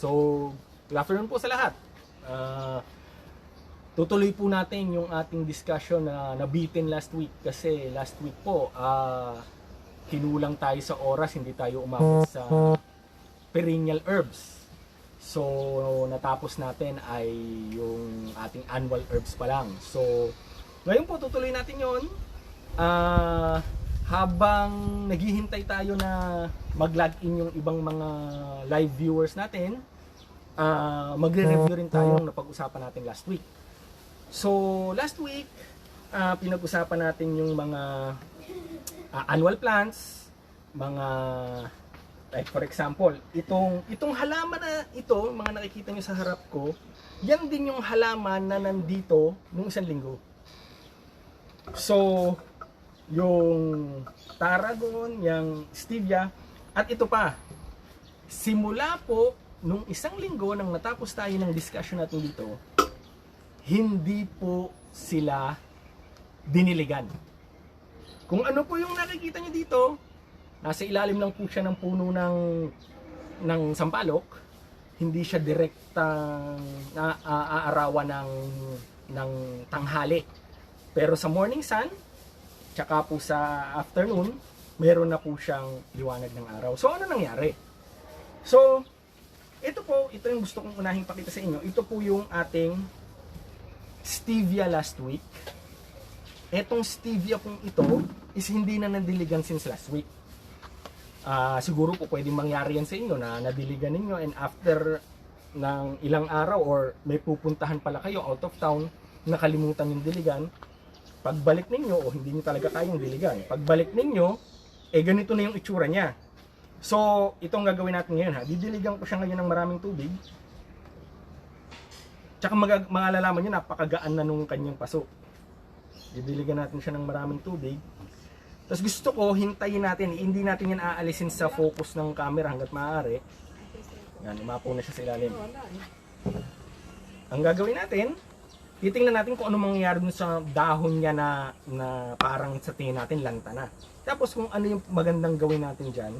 So, good afternoon po sa lahat. Tutuloy po natin yung ating discussion na nabitin last week kasi last week po kinulang tayo sa oras, hindi tayo umabot sa perennial herbs. So, natapos natin ay yung ating annual herbs pa lang. So, ngayon po tutuloy natin yon. Habang naghihintay tayo na mag-login yung ibang mga live viewers natin, magre-review rin tayo ng napag-usapan natin last week. So, last week, pinag-usapan natin yung mga annual plants, mga, like for example, itong halaman na ito, mga nakikita nyo sa harap ko, yan din yung halaman na nandito nung isang linggo. So, yung tarragon, yung stevia, at ito pa, simula po nung isang linggo nang natapos tayo ng discussion natin dito, hindi po sila diniligan. Kung ano po yung nakikita nyo dito, nasa ilalim lang po siya ng puno ng sampalok, hindi siya direktang aarawan ng tanghali. Pero sa morning sun, tsaka po sa afternoon, meron na po siyang liwanag ng araw. So ano nangyari? So, ito yung gusto kong unahing pakita sa inyo. Ito po yung ating stevia last week. Etong stevia pong ito is hindi na nadiligan since last week. Siguro po pwedeng mangyari yan sa inyo na nadiligan ninyo and after ng ilang araw or may pupuntahan pala kayo out of town, nakalimutan yung diligan. Pagbalik ninyo o hindi niyo talaga kayang diligan, pagbalik ninyo, ganito na yung itsura niya. So, itong gagawin natin ngayon ha. Didiligan ko siya ngayon ng maraming tubig. Tsaka malalaman nyo, napakagaan na nung kanyang paso. Didiligan natin siya ng maraming tubig. Tapos gusto ko, hintayin natin, hindi natin yan aalisin sa focus ng camera hanggat maaari. Yan, umapo na siya sa ilalim. Ang gagawin natin, titingnan natin kung ano mangyayari dun sa dahon niya na parang sa tingin natin lanta na. Tapos kung ano yung magandang gawin natin dyan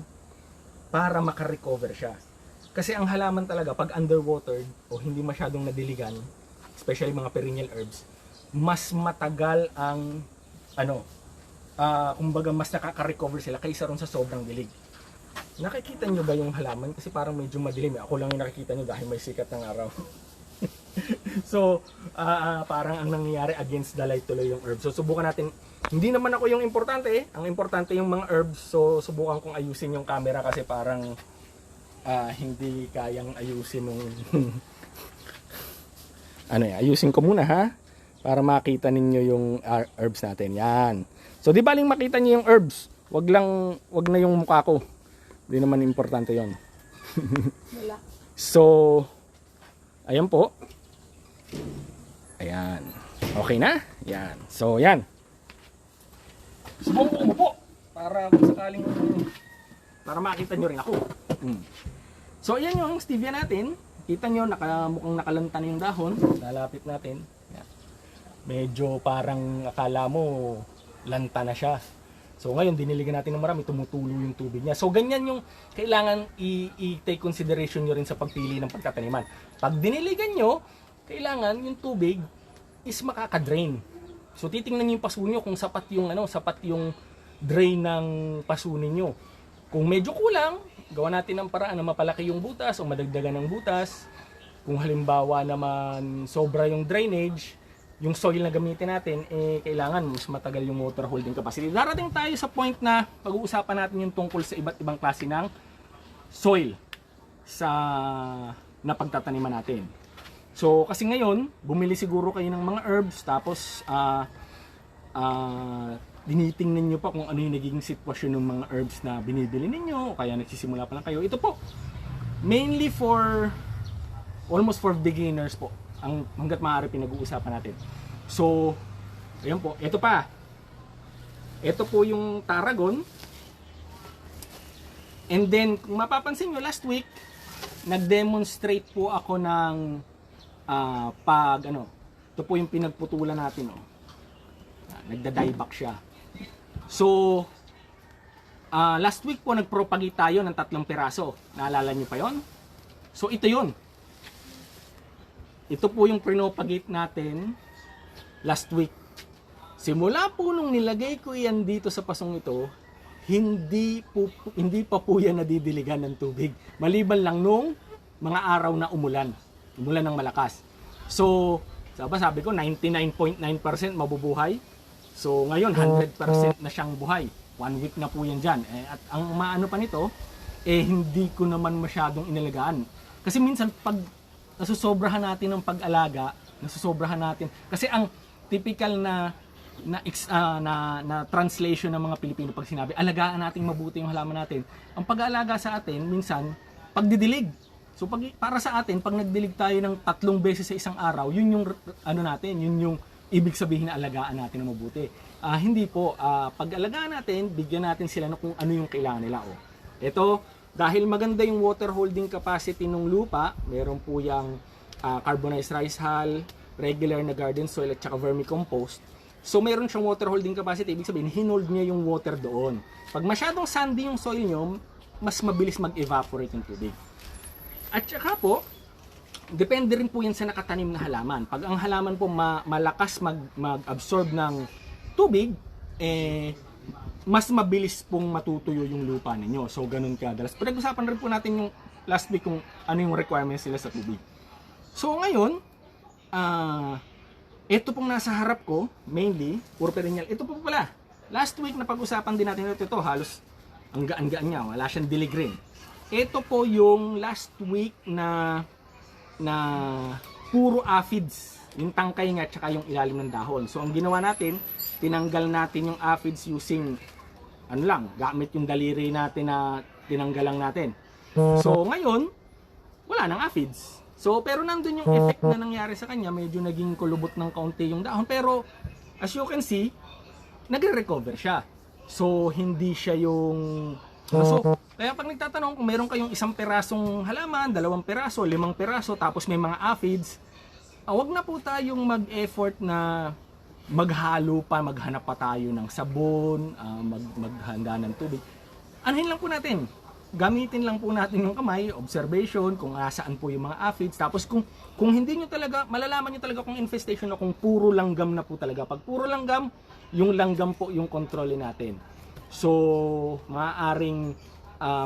para makarecover siya. Kasi ang halaman talaga pag underwatered o hindi masyadong nadiligan, especially mga perennial herbs, mas matagal ang kumbaga mas nakaka-recover sila kaysa ron sa sobrang dilig. Nakikita nyo ba yung halaman? Kasi parang medyo madilim. Ako lang yung nakikita nyo dahil may sikat ng araw. So, parang ang nangyayari against the light tuloy yung herbs. So, subukan natin. Hindi naman ako yung importante. Ang importante yung mga herbs. So, subukan kong ayusin yung camera kasi parang hindi kayang ayusin nung ayusin ko muna ha. Para makita ninyo yung herbs natin. Yan. So, di baling makita niyo yung herbs. Wag na yung mukha ko. Hindi naman importante yon. So, ayan po. Ayan. Okay na? Yan. So, yan. Subukan ko umupo. Para kung sakaling para makita nyo rin ako. So, ayan yung stevia natin. Kita nyo, mukhang nakalanta na yung dahon. Lalapit natin. Yan. Medyo parang akala mo lanta na siya. So, ngayon, diniligan natin ng marami. Tumutulo yung tubig niya. So, ganyan yung kailangan i-take consideration nyo rin sa pagpili ng pagtataniman. Pag diniligan nyo, kailangan yung tubig is makaka-drain. So titingnan niyo yung paso niyo kung sapat yung drain ng paso niyo. Kung medyo kulang, gawa natin ng paraan na mapalaki yung butas o madagdagan ng butas. Kung halimbawa naman sobra yung drainage, yung soil na gamitin natin, kailangan mas matagal yung water holding capacity. Darating tayo sa point na pag-uusapan natin yung tungkol sa iba't ibang klase ng soil sa napagtataniman natin. So, kasi ngayon, bumili siguro kayo ng mga herbs, tapos tinitingnan nyo pa kung ano yung nagiging sitwasyon ng mga herbs na binibili ninyo, o kaya nagsisimula pa lang kayo. Ito po, mainly almost for beginners po, ang hanggat maaari pinag-uusapan natin. So, ayan po, ito pa. Ito po yung tarragon. And then, kung mapapansin nyo, last week, nag-demonstrate po ako ng ito po yung pinagputulan natin, nagda-dieback siya. So, last week po nagpropagate tayo ng 3 piraso. Naalala niyo pa yon? So ito yun. Ito po yung pinopagate natin last week. Simula po nung nilagay ko yan dito sa pasong ito, hindi pa po yan nadidiligan ng tubig. Maliban lang nung mga araw na umulan ng malakas. So, sabi ko 99.9% mabubuhay. So, ngayon 100% na siyang buhay. 1 week na po yan dyan. At ang maano pa nito, hindi ko naman masyadong inalagaan. Kasi minsan pag nasusobrahan natin ng pag-alaga, nasusobrahan natin. Kasi ang typical na translation ng mga Pilipino pag sinabi, alagaan natin mabuti yung halaman natin. Ang pag-aalaga sa atin, minsan, pagdidilig. So para sa atin, pag nagdilig tayo ng 3 beses sa isang araw, yun yung yun yung ibig sabihin na alagaan natin na mabuti. Hindi po, pag-alagaan natin, bigyan natin sila ng kung ano yung kailangan nila. Ito, dahil maganda yung water holding capacity ng lupa, meron po yung carbonized rice hull, regular na garden soil at saka vermicompost. So meron siyang water holding capacity, ibig sabihin hinold niya yung water doon. Pag masyadong sandy yung soil nyo, mas mabilis mag-evaporate yung tubig. At saka po, depende rin po yan sa nakatanim na halaman. Pag ang halaman po malakas mag-absorb ng tubig, mas mabilis pong matutuyo yung lupa ninyo. So, ganun kadalas. Pinag-usapan rin po natin yung last week kung ano yung requirements nila sa tubig. So, ngayon, ito pong nasa harap ko, mainly, puro perennial. Ito po pala. Last week na pag-usapan din natin ito, halos ang gaan-gaan niya. Wala siyang dilig rin. Ito po yung last week na puro aphids. Yung tangkay nga, tsaka yung ilalim ng dahon. So, ang ginawa natin, tinanggal natin yung aphids using gamit yung daliri natin na tinanggal lang natin. So ngayon, wala nang aphids. So pero nandun yung effect na nangyari sa kanya, medyo naging kulubot ng kaunti yung dahon. Pero as you can see, nagre-recover siya. So hindi siya yung so, kaya pag nagtatanong kung meron kayong 1 pirasong halaman, 2 piraso, 5 piraso, tapos may mga aphids, wag na po tayong mag-effort na maghalo pa, maghanap pa tayo ng sabon, maghanda ng tubig. Anuhin lang po natin. Gamitin lang po natin yung kamay, observation, kung saan po yung mga aphids. Tapos kung hindi nyo talaga, malalaman nyo talaga kung infestation o kung puro langgam na po talaga. Pag puro langgam, yung langgam po yung kontrolin natin. So, maaaring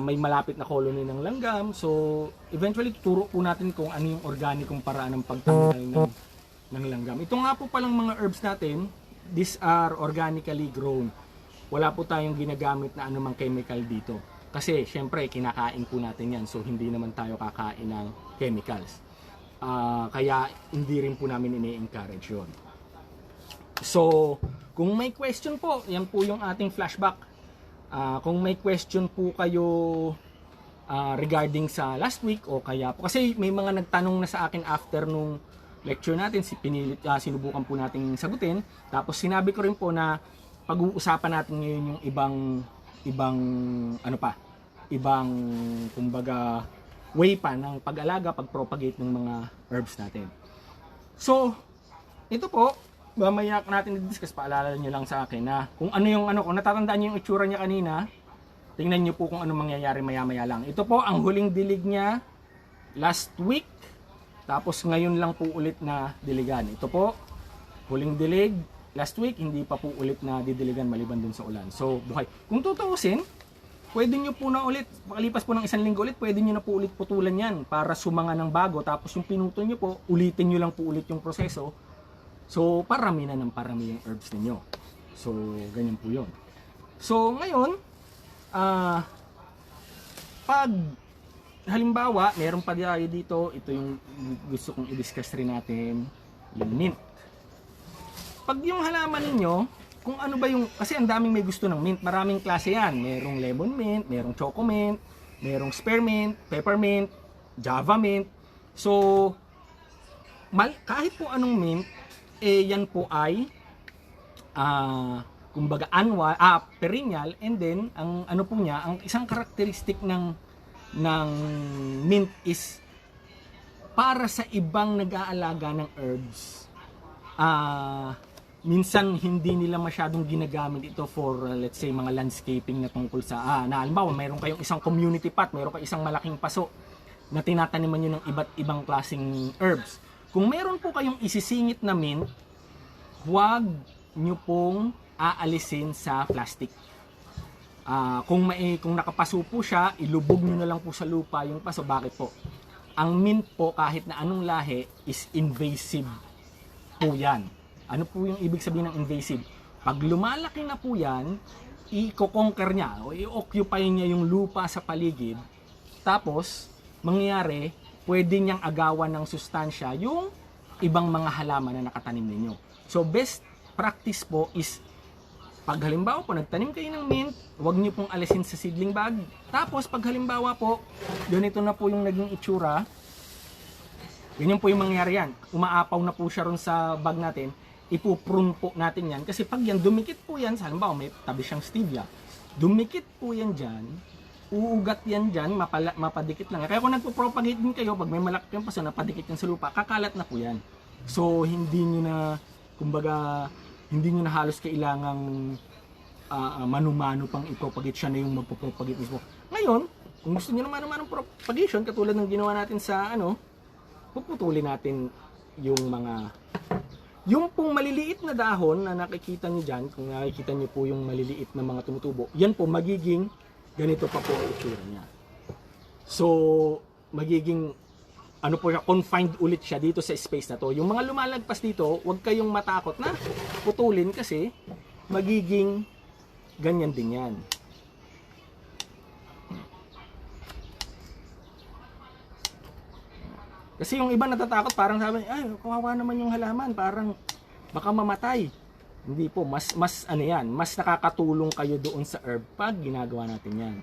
may malapit na colony ng langgam. So, eventually, tuturo po natin kung ano yung organikong paraan ng pagtanggal ng langgam. Ito nga po palang mga herbs natin, these are organically grown. Wala po tayong ginagamit na anumang chemical dito. Kasi syempre kinakain po natin yan, so hindi naman tayo kakain ng chemicals. Kaya hindi rin po namin ini-encourage yun. So, kung may question po, yan po yung ating flashback. Kung may question po kayo regarding sa last week o kaya po, kasi may mga nagtanong na sa akin after nung lecture natin, sinubukan po nating sagutin. Tapos sinabi ko rin po na pag-uusapan natin ngayon yung ibang kumbaga way pa ng pag-alaga, pag-propagate ng mga herbs natin. So, ito po, mamaya natin i-discuss, paalala nyo lang sa akin na kung natatandaan nyo yung itsura niya kanina, tingnan nyo po kung ano mangyayari maya-maya lang. Ito po ang huling dilig niya last week. Tapos ngayon lang po ulit na diligan. Ito po, huling dilig. Last week, hindi pa po ulit na didiligan maliban dun sa ulan. So, buhay. Kung tutuusin, pwede nyo po na ulit, makalipas po ng 1 linggo ulit, pwede nyo na po ulit putulan yan para sumanga ng bago. Tapos yung pinuto nyo po, ulitin nyo lang po ulit yung proseso. So, parami na ng parami yung herbs ninyo. So, ganyan po yun. So, ngayon, pag halimbawa, meron pa tayo dito, ito yung gusto kong i-discuss rin natin, yung mint. Pag yung halaman ninyo, kung ano ba yung, kasi ang daming may gusto ng mint, maraming klase yan. Merong lemon mint, merong choco mint, merong spearmint, peppermint, java mint. So, kahit po anong mint, yan po ay kumbaga annual, perennial, and then ang ano po niya, ang isang karakteristik ng mint is para sa ibang nag-aalaga ng herbs. Minsan hindi nila masyadong ginagamit ito for let's say mga landscaping na tungkol sa halimbawa mayroon kayong isang community pot, mayroon kayong isang malaking paso na tinataniman nyo ng iba't ibang klaseng herbs. Kung meron po kayong isisingit na mint, huwag nyo pong aalisin sa plastic. Kung nakapaso po siya, ilubog nyo na lang po sa lupa yung paso. Bakit po? Ang mint po, kahit na anong lahi, is invasive po yan. Ano po yung ibig sabihin ng invasive? Pag lumalaki na po yan, i-conquer niya o i-occupy niya yung lupa sa paligid. Tapos, mangyayari, pwede niyang agawan ng sustansya yung ibang mga halaman na nakatanim ninyo. So, best practice po is, pag halimbawa po, nagtanim kayo ng mint, huwag niyo pong alisin sa seedling bag. Tapos, pag halimbawa po, ganito na po yung naging itsura, ganyan po yung mangyayari yan. Umaapaw na po siya ron sa bag natin, ipuprune po natin yan. Kasi pag yan, dumikit po yan, halimbawa may tabi siyang stevia, dumikit po yan dyan, uugat yan dyan, mapadikit lang. Kaya kung nagpo-propagate din kayo, pag may malaki yung paso, napadikit yan sa lupa, kakalat na po yan. So, hindi nyo na, kumbaga, hindi nyo na halos kailangang manu-manu pang ipropagate, siya na yung magpo-propagate mismo. Ngayon, kung gusto nyo naman ng propagation, katulad ng ginawa natin sa puputulin natin yung pong maliliit na dahon na nakikita nyo dyan, kung nakikita nyo po yung maliliit na mga tumutubo, yan po magiging ganito pa po ang itsura niya. So, magiging po siya, confined ulit siya dito sa space na to. Yung mga lumalagpas dito, huwag kayong matakot na putulin kasi magiging ganyan din yan. Kasi yung iba natatakot, parang sabi, ay, kawawa naman yung halaman, parang baka mamatay. Hindi po, mas nakakatulong kayo doon sa herb pag ginagawa natin yan.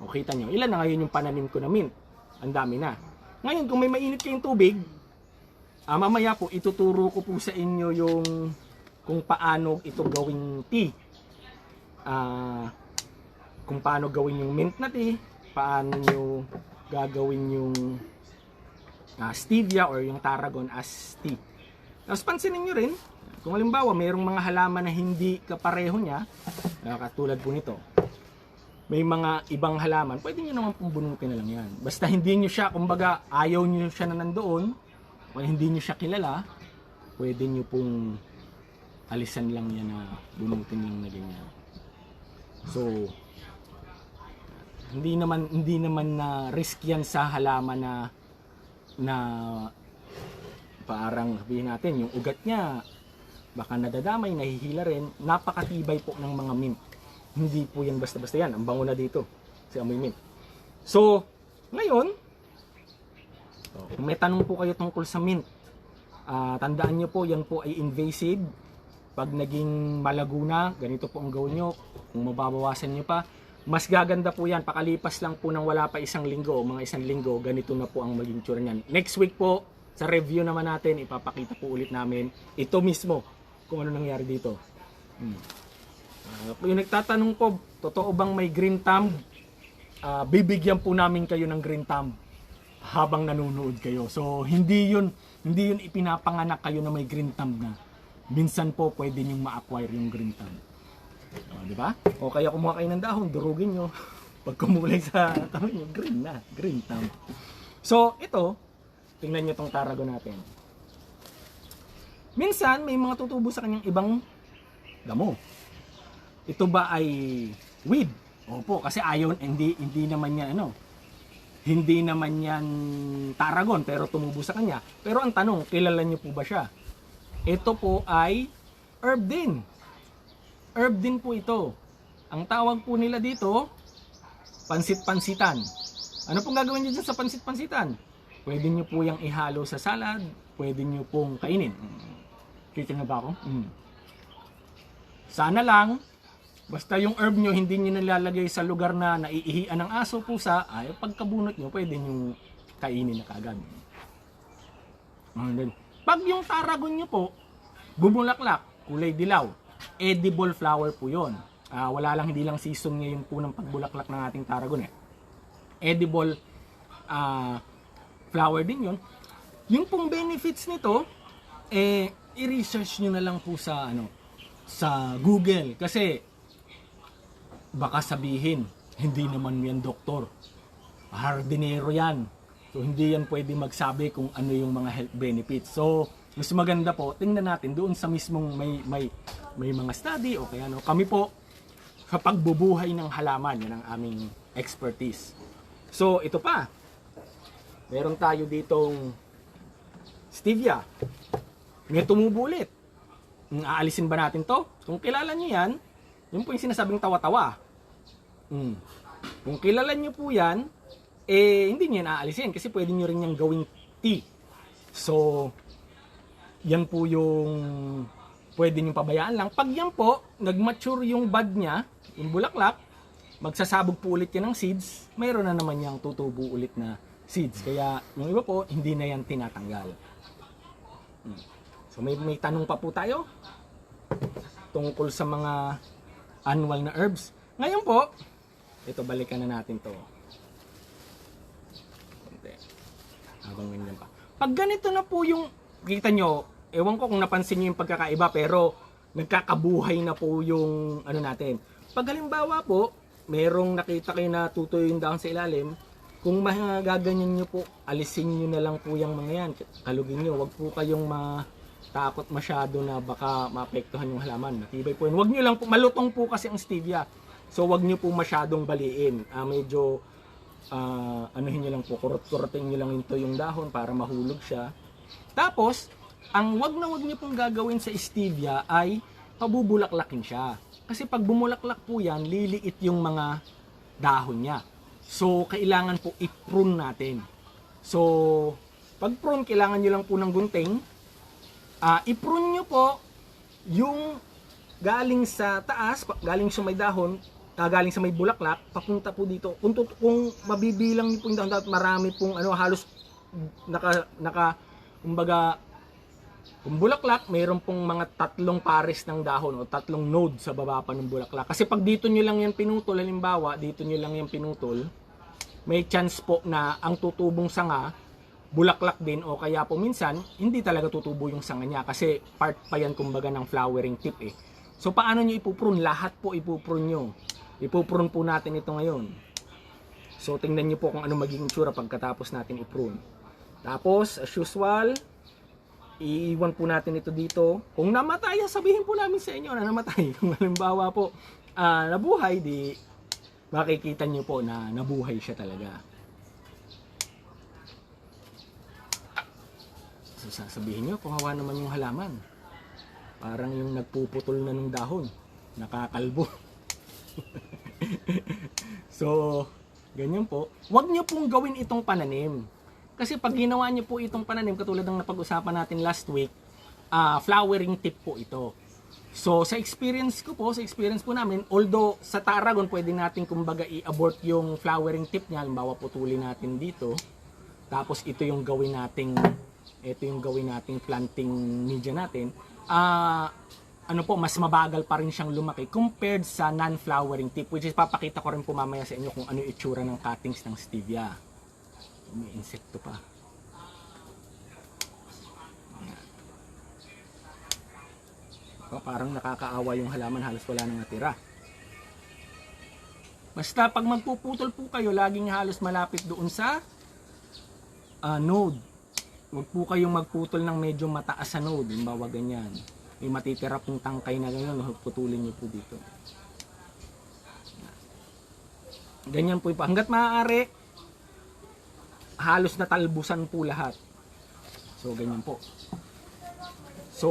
O kita nyo, ilan na ngayon yung pananim ko na mint? Ang dami na. Ngayon, kung may mainit kayong tubig, mamaya po, ituturo ko po sa inyo yung kung paano ito gawing tea. Kung paano gawin yung mint na tea, paano nyo gagawin yung stevia or yung tarragon as tea. Tapos pansinin nyo rin, kung halimbawa mayroong mga halaman na hindi kapareho niya, katulad po nito, may mga ibang halaman, pwede nyo naman pong bunutin na lang yan. Basta hindi nyo siya, kumbaga ayaw nyo siya na nandoon, o hindi nyo siya kilala, pwede nyo pong alisan lang yan na bunutin yung na ganyan. So, hindi naman na risk yan sa halaman na parang sabihin natin, yung ugat niya baka nadadamay, nahihila rin. Napakatibay po ng mga mint. Hindi po yan basta-basta yan. Ang bango na dito sa amoy mint. So, ngayon, kung may tanong po kayo tungkol sa mint, tandaan nyo po, yan po ay invasive. Pag naging malago na, ganito po ang gawin nyo. Kung mababawasan nyo pa, mas gaganda po yan. Pakalipas lang po ng wala pa isang linggo, mga isang linggo, ganito na po ang maging tsura niyan. Next week po, sa review naman natin, ipapakita po ulit namin ito mismo kung ano nangyari dito. Yung nagtatanong po, totoo bang may green thumb? Bibigyan po namin kayo ng green thumb habang nanonood kayo. So hindi yun ipinapanganak kayo na may green thumb na. Minsan po pwede nyo ma-acquire yung green thumb. Di ba? O kaya kumuha kayo ng dahon, durugin nyo. Pag kumulay sa tabi nyo, green thumb. So ito, tingnan nyo tong tarragon natin. Minsan, may mga tutubo sa kanyang ibang damo. Ito ba ay weed? Opo, kasi hindi naman yan hindi naman yan tarragon, pero tumubo sa kanya. Pero ang tanong, kilala niyo po ba siya? Ito po ay herb din. Herb din po ito. Ang tawag po nila dito, pansit-pansitan. Ano pong gagawin niyo dyan sa pansit-pansitan? Pwede niyo po yung ihalo sa salad, pwede niyo pong kainin. Kita na ba ako? Sana lang, basta yung herb nyo hindi nyo nilalagay sa lugar na naiihian ng aso, pusa, ay pagkabunot nyo, pwede nyo kainin na kagad. Pag yung tarragon nyo po, bumulaklak, kulay dilaw, edible flower po yun. Hindi lang season ngayon po ng pagbulaklak ng ating tarragon Edible flower din yun. Yung pong benefits nito, i-research nyo na lang po sa Google, kasi baka sabihin hindi naman yan doktor, hardinero yan, So hindi yan pwede magsabi kung ano yung mga health benefits. So mas maganda po, tingnan natin doon sa mismong may mga study o kaya kami po sa pagbubuhay ng halaman, yan ang aming expertise. So ito pa, meron tayo ditong stevia. May tumubo ulit. Aalisin ba natin to? Kung kilala nyo yan, yun po yung sinasabing tawa-tawa. Kung kilala nyo po yan, hindi nyo yan aalisin kasi pwede nyo rin yung gawing tea. So, yan po yung pwede nyo pabayaan lang. Pag yan po, nag-mature yung bud niya, yung bulaklak, magsasabog po ulit yan ng seeds, mayroon na naman yung tutubo ulit na seeds. Kaya yung iba po, hindi na yan tinatanggal. So may tanong pa po tayo tungkol sa mga annual na herbs. Ngayon po, ito balikan na natin to. Habang ganyan pa. Pag ganito na po yung, kita nyo, ewan ko kung napansin nyo yung pagkakaiba, pero nagkakabuhay na po yung ano natin. Pag halimbawa po, merong nakita kayo na tutuyo yung dahon sa ilalim, kung magaganyan nyo po, alisin nyo na lang po yung mga yan. Kalugin nyo, wag po kayong matakot masyado na baka maapektuhan yung halaman. Matibay po yun. Wag nyo lang po, malutong po kasi ang stevia. So wag nyo po masyadong baliin. Medyo, anuhin nyo lang po, kurot-kurotin nyo lang ito yung dahon para mahulog siya. Tapos, ang wag nyo pong gagawin sa stevia ay pabubulaklakin siya. Kasi pag bumulaklak po yan, liliit yung mga dahon niya. So, kailangan po i-prune natin. So, pag prune, kailangan nyo lang po ng gunting. I-prune nyo po yung galing sa taas, galing sa may dahon, galing sa may bulaklak, papunta po dito. Kung mabibilang nyo po yung dahon, marami pong halos kumbaga, kung bulaklak, mayroon pong mga 3 pares ng dahon o 3 node sa baba pa ng bulaklak. Kasi pag dito nyo lang yan pinutol, halimbawa, dito nyo lang yan pinutol, may chance po na ang tutubong sanga, bulaklak din o kaya po minsan, hindi talaga tutubo yung sanga niya kasi part pa yan kumbaga ng flowering tip eh. So paano nyo ipuprune? Lahat po ipuprune nyo. Ipuprune po natin ito ngayon. So tingnan nyo po kung ano magiging tsura pagkatapos natin iprune. Tapos, as usual, iiwan po natin ito dito. Kung namatay, sabihin po namin sa inyo na namatay. Kung halimbawa po nabuhay, di makikita nyo po na nabuhay siya talaga. So sasabihin nyo, kawawa naman yung halaman. Parang yung nagpuputol na ng dahon. Nakakalbo. So, ganyan po. Huwag nyo pong gawin itong pananim. Kasi pag ginawa niyo po itong pananim, katulad ng napag-usapan natin last week, flowering tip po ito. So, sa experience po namin, although sa Tarragon, pwede natin kumbaga i-abort yung flowering tip niya. Halimbawa, putulin natin dito. Tapos, ito yung gawin nating planting media natin. Mas mabagal pa rin siyang lumaki compared sa non-flowering tip, which is papakita ko rin po mamaya sa inyo kung ano yung itsura ng cuttings ng stevia. May insekto pa. Parang nakakaawa yung halaman, halos wala nang natira. Basta pag magpuputol po kayo, laging halos malapit doon sa node. Huwag po kayong magputol ng medyo mataas sa node. Halimbawa ganyan. May matitira pong tangkay na ganyan, putulin nyo po dito. Ganyan po. Hanggat maaari, halos natalbusan po lahat. So, ganyan po. So,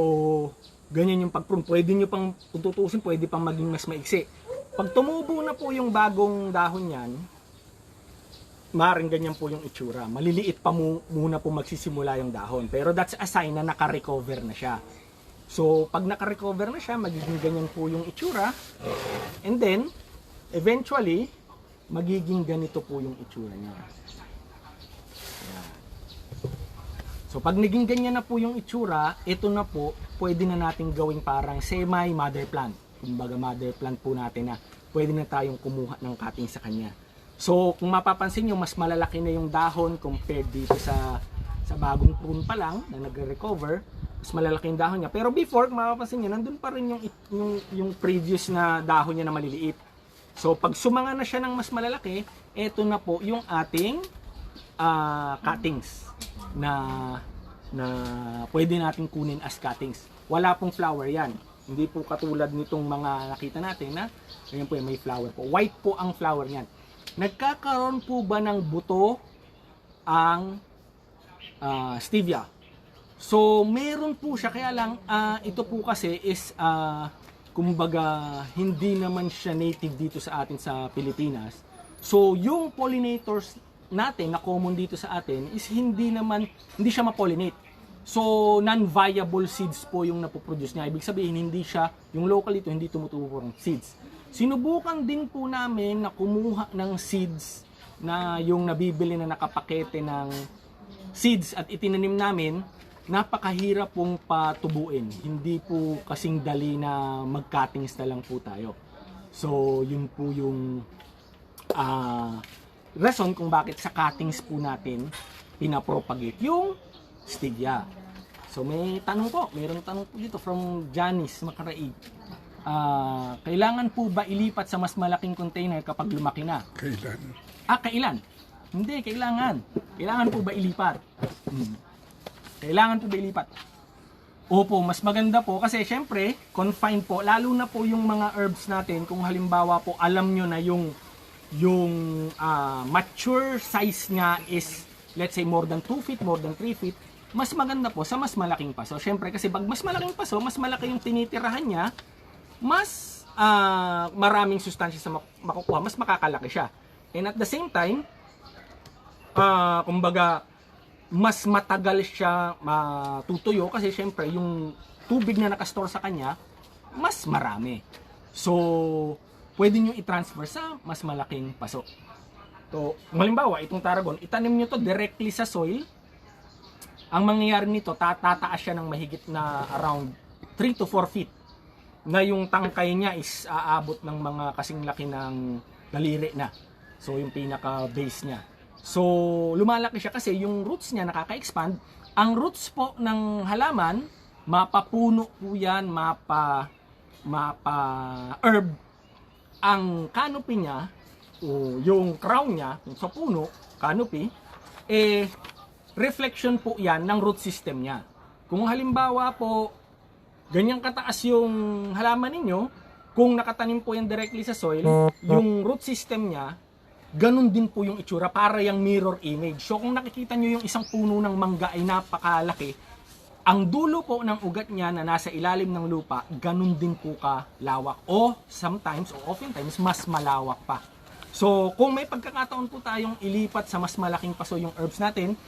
ganyan yung pag-prune. Pwede nyo pang, kung tutusin, pwede pang maging mas maiksi. Pag tumubo na po yung bagong dahon yan, maaaring ganyan po yung itsura. Maliliit pa muna po magsisimula yung dahon. Pero that's a sign na naka-recover na siya. So, pag naka-recover na siya, magiging ganyan po yung itsura. And then, eventually, magiging ganito po yung itsura niya. So pag naging ganyan na po yung itsura, ito na po, pwede na natin gawing parang semi-mother plant. Kumbaga mother plant po natin na pwede na tayong kumuha ng cutting sa kanya. So kung mapapansin nyo, mas malalaki na yung dahon compared dito sa bagong prune pa lang na nagre-recover. Mas malalaki yung dahon niya. Pero before, kung mapapansin nyo, nandun pa rin yung previous na dahon niya na maliliit. So pag sumanga na siya ng mas malalaki, ito na po yung ating cuttings na pwede natin kunin as cuttings. Wala pong flower yan. Hindi po katulad nitong mga nakita natin na ganyan po, may flower po. White po ang flower niyan. Nagkakaroon po ba ng buto ang stevia? So meron po siya, kaya lang ito po kasi is kumbaga hindi naman siya native dito sa atin sa Pilipinas. So yung pollinators natin na common dito sa atin is hindi siya ma-pollinate. So non-viable seeds po yung napoproduce niya. Ibig sabihin hindi siya, yung local ito hindi tumutubo ng seeds. Sinubukan din po namin na kumuha ng seeds na yung nabibili na nakapakete ng seeds at itinanim namin. Napakahirap pong patubuin. Hindi po kasing dali na mag-cuttings na lang po tayo. So yun po yung rason kung bakit sa cuttings po natin pinapropagate yung stevia. So may tanong po, mayroong tanong po dito from Janice Macaraig. Kailangan po ba ilipat sa mas malaking container kapag lumaki na? Kailan? Kailan? Hindi, kailangan. Kailangan po ba ilipat? Kailangan po ba ilipat? Opo, mas maganda po kasi syempre, confined po, lalo na po yung mga herbs natin, kung halimbawa po alam nyo na yung mature size niya is let's say more than 2 feet, more than 3 feet, mas maganda po sa mas malaking paso. Syempre kasi pag mas malaking paso, mas malaki yung tinitirahan niya, mas maraming sustansya sa makukuha, mas makakalaki siya. And at the same time, kumbaga, mas matagal siya matutuyo kasi syempre yung tubig na nakastore sa kanya, mas marami. So, pwede nyo i-transfer sa mas malaking paso. So, halimbawa, itong tarragon, itanim nyo to directly sa soil. Ang mangyayari nito, tataas siya ng mahigit na around 3 to 4 feet. Na yung tangkay niya is aabot ng mga kasing laki ng daliri na. So, yung pinaka-base niya. So, lumalaki siya kasi yung roots niya nakaka-expand. Ang roots po ng halaman, mapapuno po yan, mapa-herb. Ang canopy niya, o yung crown niya, yung sa puno, canopy, reflection po yan ng root system niya. Kung halimbawa po, ganyang kataas yung halaman ninyo, kung nakatanim po yan directly sa soil, yung root system niya, ganun din po yung itsura, para yung mirror image. So kung nakikita nyo yung isang puno ng mangga ay napakalaki, ang dulo po ng ugat niya na nasa ilalim ng lupa, ganun din po kalawak. O sometimes, o oftentimes, mas malawak pa. So kung may pagkakataon po tayong ilipat sa mas malaking paso yung herbs natin,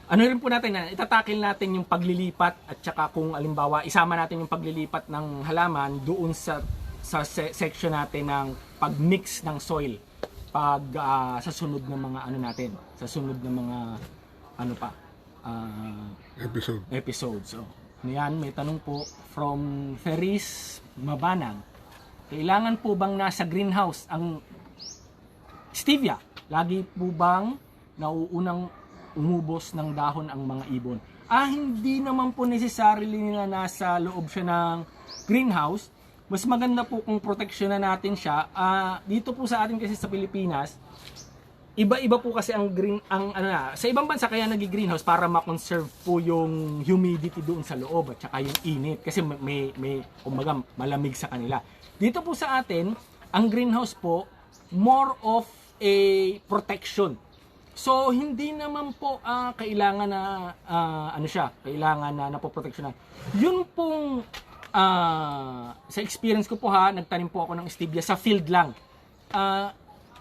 ano rin po natin na itatakil natin yung paglilipat at saka kung alimbawa isama natin yung paglilipat ng halaman doon sa section natin ng pagmix ng soil sa sunod ng mga ano natin, sa sunod ng mga ano pa episodes. So, yan, may tanong po from Feris Mabanag. Kailangan po bang nasa greenhouse ang stevia? Lagi po bang nauunang umubos ng dahon ang mga ibon? Hindi naman po necessarily na nasa loob siya ng greenhouse. Mas maganda po kung proteksyonan natin siya. Dito po sa atin kasi sa Pilipinas, iba-iba po kasi sa ibang bansa kaya nag-greenhouse para ma-conserve po yung humidity doon sa loob at saka yung init kasi may kumbaga malamig sa kanila. Dito po sa atin, ang greenhouse po more of a protection. So hindi naman po kailangan na kailangan na napoproteksyonan. Yun pong sa experience ko po nagtanim po ako ng stevia sa field lang.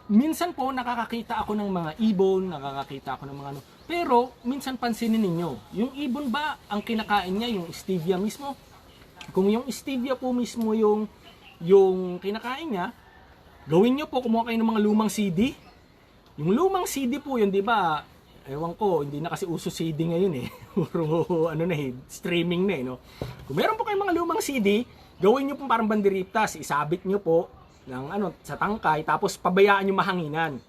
Minsan po nakakakita ako ng mga ibon, nakakakita ako ng mga ano. Pero minsan pansinin ninyo, yung ibon ba ang kinakain niya yung stevia mismo? Kung yung stevia po mismo yung kinakain niya, gawin niyo po, kumuha kayo ng mga lumang CD. Yung lumang CD po yun, di ba? Ewan ko, hindi na kasi uso CD ngayon Puro streaming na no? Kung meron po kayong mga lumang CD, gawin niyo po parang banderitas, isabit niyo po ng sa tangkay, tapos pabayaan nyo mahanginan.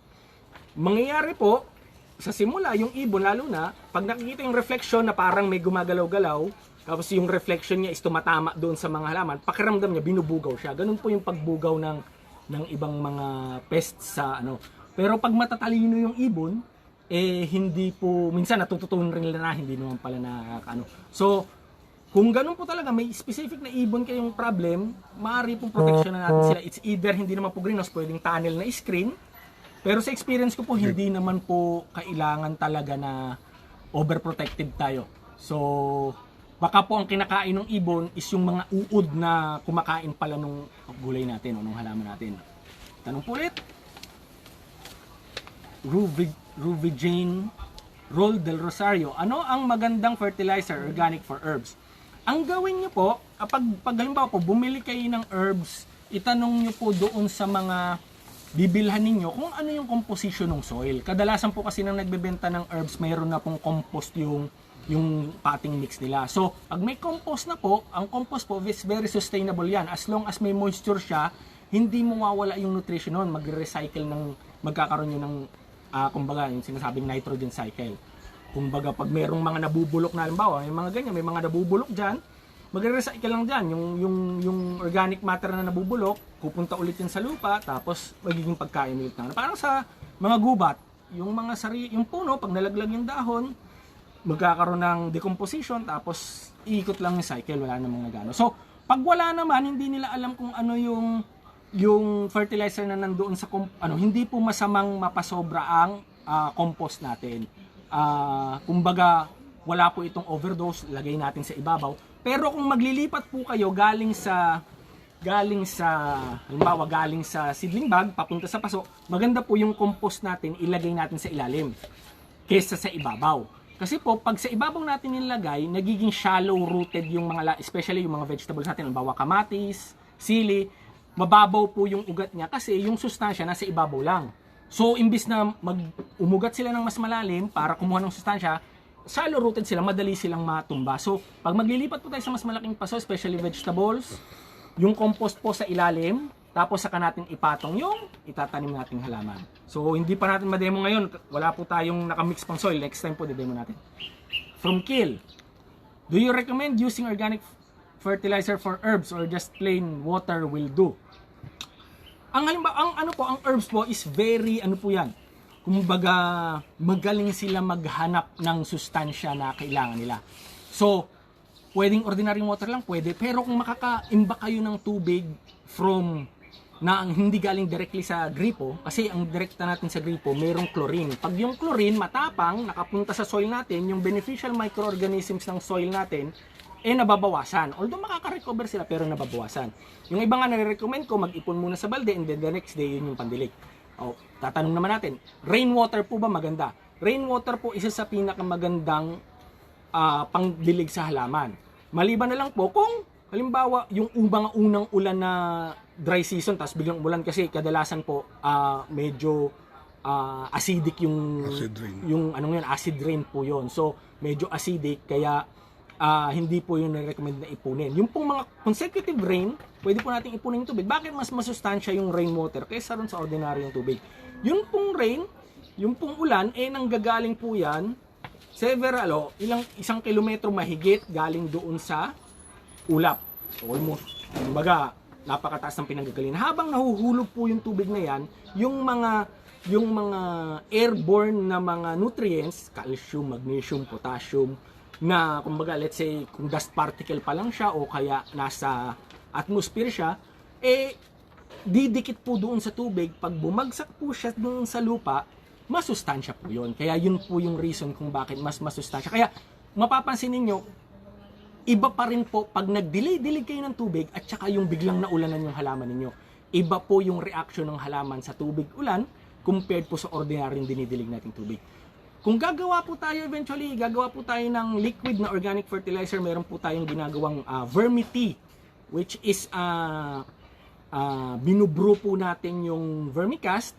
Mangyayari po, sa simula, yung ibon, lalo na, pag nakikita yung reflection na parang may gumagalaw-galaw, tapos yung reflection niya is tumatama doon sa mga halaman, pakiramdam niya, binubugaw siya. Ganun po yung pagbugaw ng ibang mga pests sa Pero pag matatalino yung ibon, hindi po, minsan natututunan rin nila na hindi naman pala nakakaano. So, kung ganun po talaga, may specific na ibon kayong problem, maaari pong protection na natin sila. It's either hindi naman po greenhouse, pwedeng tunnel na screen. Pero sa experience ko po, hindi naman po kailangan talaga na overprotective tayo. So, baka po ang kinakain ng ibon is yung mga uod na kumakain pala nung gulay natin o nung halaman natin. Tanong po ulit. Ruby Jane Roll del Rosario, ano ang magandang fertilizer organic for herbs? Ang gawin nyo po, pag halimbawa po, bumili kayo ng herbs, itanong nyo po doon sa mga bibilhan ninyo kung ano yung composition ng soil. Kadalasan po kasi nang nagbebenta ng herbs, mayroon na pong compost yung potting mix nila. So, pag may compost na po, ang compost po is very sustainable yan. As long as may moisture siya, hindi mawawala yung nutrition nun. Magre-recycle magkakaroon yun ng kumbaga, yung sinasabing nitrogen cycle. Kumbaga, pag merong mga nabubulok na halimbawa, may mga ganyan, may mga nabubulok dyan, magre-recycle lang dyan. Yung organic matter na nabubulok, pupunta ulit yun sa lupa, tapos magiging pagkain ulit na. Parang sa mga gubat, yung mga yung puno, pag nalaglag yung dahon, magkakaroon ng decomposition, tapos iikot lang yung cycle, wala namang nagano. So, pag wala naman, hindi nila alam kung ano yung fertilizer na nandoon sa hindi po masamang mapasobra ang compost natin. Kumbaga wala po itong overdose, lagay natin sa ibabaw. Pero kung maglilipat po kayo galing sa halimbawa galing sa seedling bag papunta sa paso, maganda po yung compost natin ilagay natin sa ilalim kaysa sa ibabaw. Kasi po pag sa ibabaw natin nilagay, nagiging shallow rooted yung especially yung mga vegetables natin, halimbawa kamatis, sili, mababaw po yung ugat niya kasi yung sustansya nasa ibabaw lang. So, imbis na umugat sila ng mas malalim para kumuha ng sustansya, shallow rooted sila, madali silang matumba. So, pag maglilipat po tayo sa mas malaking paso, especially vegetables, yung compost po sa ilalim, tapos saka natin ipatong yung itatanim nating halaman. So, hindi pa natin ma-demo ngayon. Wala po tayong nakamix pang soil. Next time po, de-demo natin. From Kill, do you recommend using organic fertilizer for herbs or just plain water will do? Ang herbs po is very yan. Kumbaga magaling sila maghanap ng sustansya na kailangan nila. So, pwedeng ordinary water lang, pwede. Pero kung makakaimba kayo ng tubig na hindi galing directly sa gripo, kasi ang direkta natin sa gripo, mayroong chlorine. Pag yung chlorine matapang, nakapunta sa soil natin, yung beneficial microorganisms ng soil natin, nababawasan. Although makaka-recover sila pero nababawasan. Yung iba nga nare-recommend ko, mag-ipon muna sa balde and then the next day yun yung pandilig. Tatanong naman natin, rainwater po ba maganda? Rainwater po isa sa pinakamagandang pangdilig sa halaman. Maliban na lang po kung halimbawa yung mga unang ulan na dry season tapos biglang umulan kasi kadalasan po medyo acidic acid rain po yon. So medyo acidic kaya hindi po yung na-recommend na ipunin. Yung pong mga consecutive rain, pwede po natin ipunin yung tubig. Bakit mas masustansya yung rainwater kaysa ron sa ordinaryong tubig? Yung pong rain, yung pong ulan, nanggagaling po yan isang kilometro mahigit galing doon sa ulap. So, almost, kumbaga, napakataas ng pinanggagaling. Habang nahuhulog po yung tubig na yan, yung mga airborne na mga nutrients, calcium, magnesium, potassium, na kumbaga let's say kung dust particle pa lang siya o kaya nasa atmosphere siya, didikit po doon sa tubig. Pag bumagsak po siya doon sa lupa, masustansya po yun. Kaya yun po yung reason kung bakit mas masustansya. Kaya mapapansin ninyo, iba pa rin po pag nagdilig kayo ng tubig at saka yung biglang naulanan yung halaman ninyo. Iba po yung reaction ng halaman sa tubig-ulan compared po sa ordinaryong dinidilig nating tubig. Kung gagawa po tayo ng liquid na organic fertilizer, meron po tayong ginagawang vermi-tea, which is binubrew po natin yung vermicast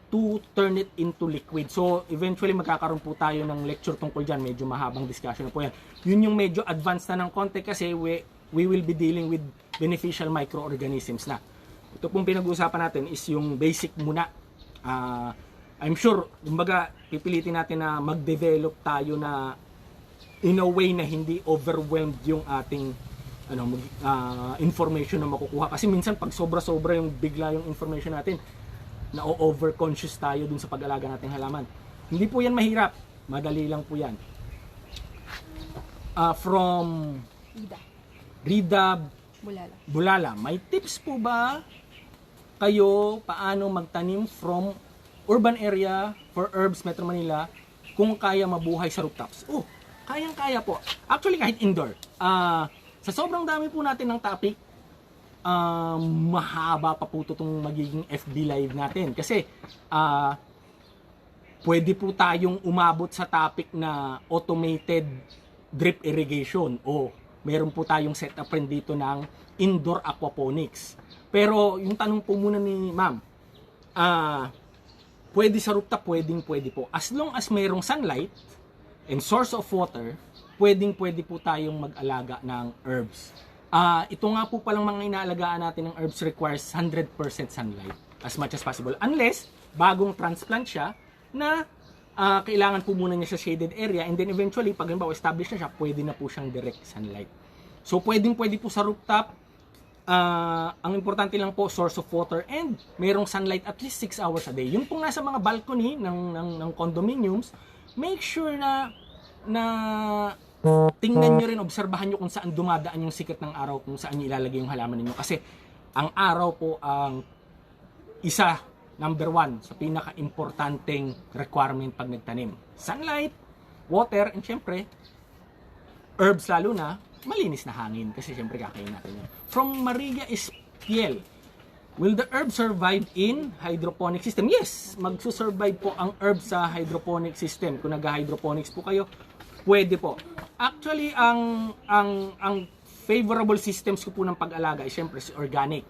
to turn it into liquid. So, eventually magkakaroon po tayo ng lecture tungkol dyan. Medyo mahabang discussion na po yan. Yun yung medyo advanced na ng konti kasi we will be dealing with beneficial microorganisms na. Ito pong pinag-uusapan natin is yung basic muna. I'm sure, kumbaga, pipilitin natin na mag-develop tayo na in a way na hindi overwhelmed yung ating information na makukuha. Kasi minsan, pag sobra-sobra yung bigla yung information natin, na-over-conscious tayo dun sa pag-alaga nating halaman. Hindi po yan mahirap. Madali lang po yan. From Rida Bulala. May tips po ba kayo paano magtanim from urban area for herbs Metro Manila kung kaya mabuhay sa rooftops? Kayang-kaya po. Actually, kahit indoor. Sa sobrang dami po natin ng topic, mahaba pa po itong magiging FB live natin. Kasi, pwede po tayong umabot sa topic na automated drip irrigation o meron po tayong setup rin dito ng indoor aquaponics. Pero yung tanong po muna ni ma'am, pwede sa rooftop, pwede po. As long as mayroong sunlight and source of water, pwede po tayong mag-alaga ng herbs. Ito nga po palang mga inaalagaan natin ng herbs requires 100% sunlight as much as possible. Unless, bagong transplant siya na kailangan po muna niya sa shaded area and then eventually, pag halimbawa established na siya, pwede na po siyang direct sunlight. So, pwede po sa rooftop. Ang importante lang po, source of water and mayroong sunlight at least 6 hours a day. Yung po nga sa mga balcony ng condominiums, make sure na tingnan nyo rin, obserbahan nyo kung saan dumadaan yung sikat ng araw, kung saan nyo ilalagay yung halaman ninyo. Kasi ang araw po ang number 1 sa pinaka-importanteng requirement pag nagtanim. Sunlight, water, and syempre, herbs lalo na, malinis na hangin kasi syempre kakain natin yun. From Maria Espiel, will the herb survive in hydroponic system? Yes, magsusurvive po ang herb sa hydroponic system. Kung nag-hydroponics po kayo, pwede po. Actually, ang favorable systems ko po ng pag-alaga ay syempre si organic.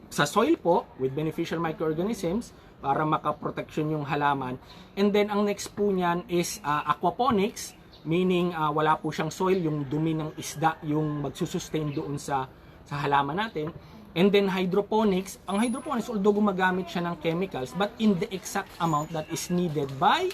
Sa soil po, with beneficial microorganisms, para makaproteksyon yung halaman. And then, ang next po niyan is aquaponics, meaning wala po siyang soil, yung dumi ng isda yung magsusustain doon sa halaman natin. And then hydroponics, ang hydroponics although gumagamit siya ng chemicals but in the exact amount that is needed by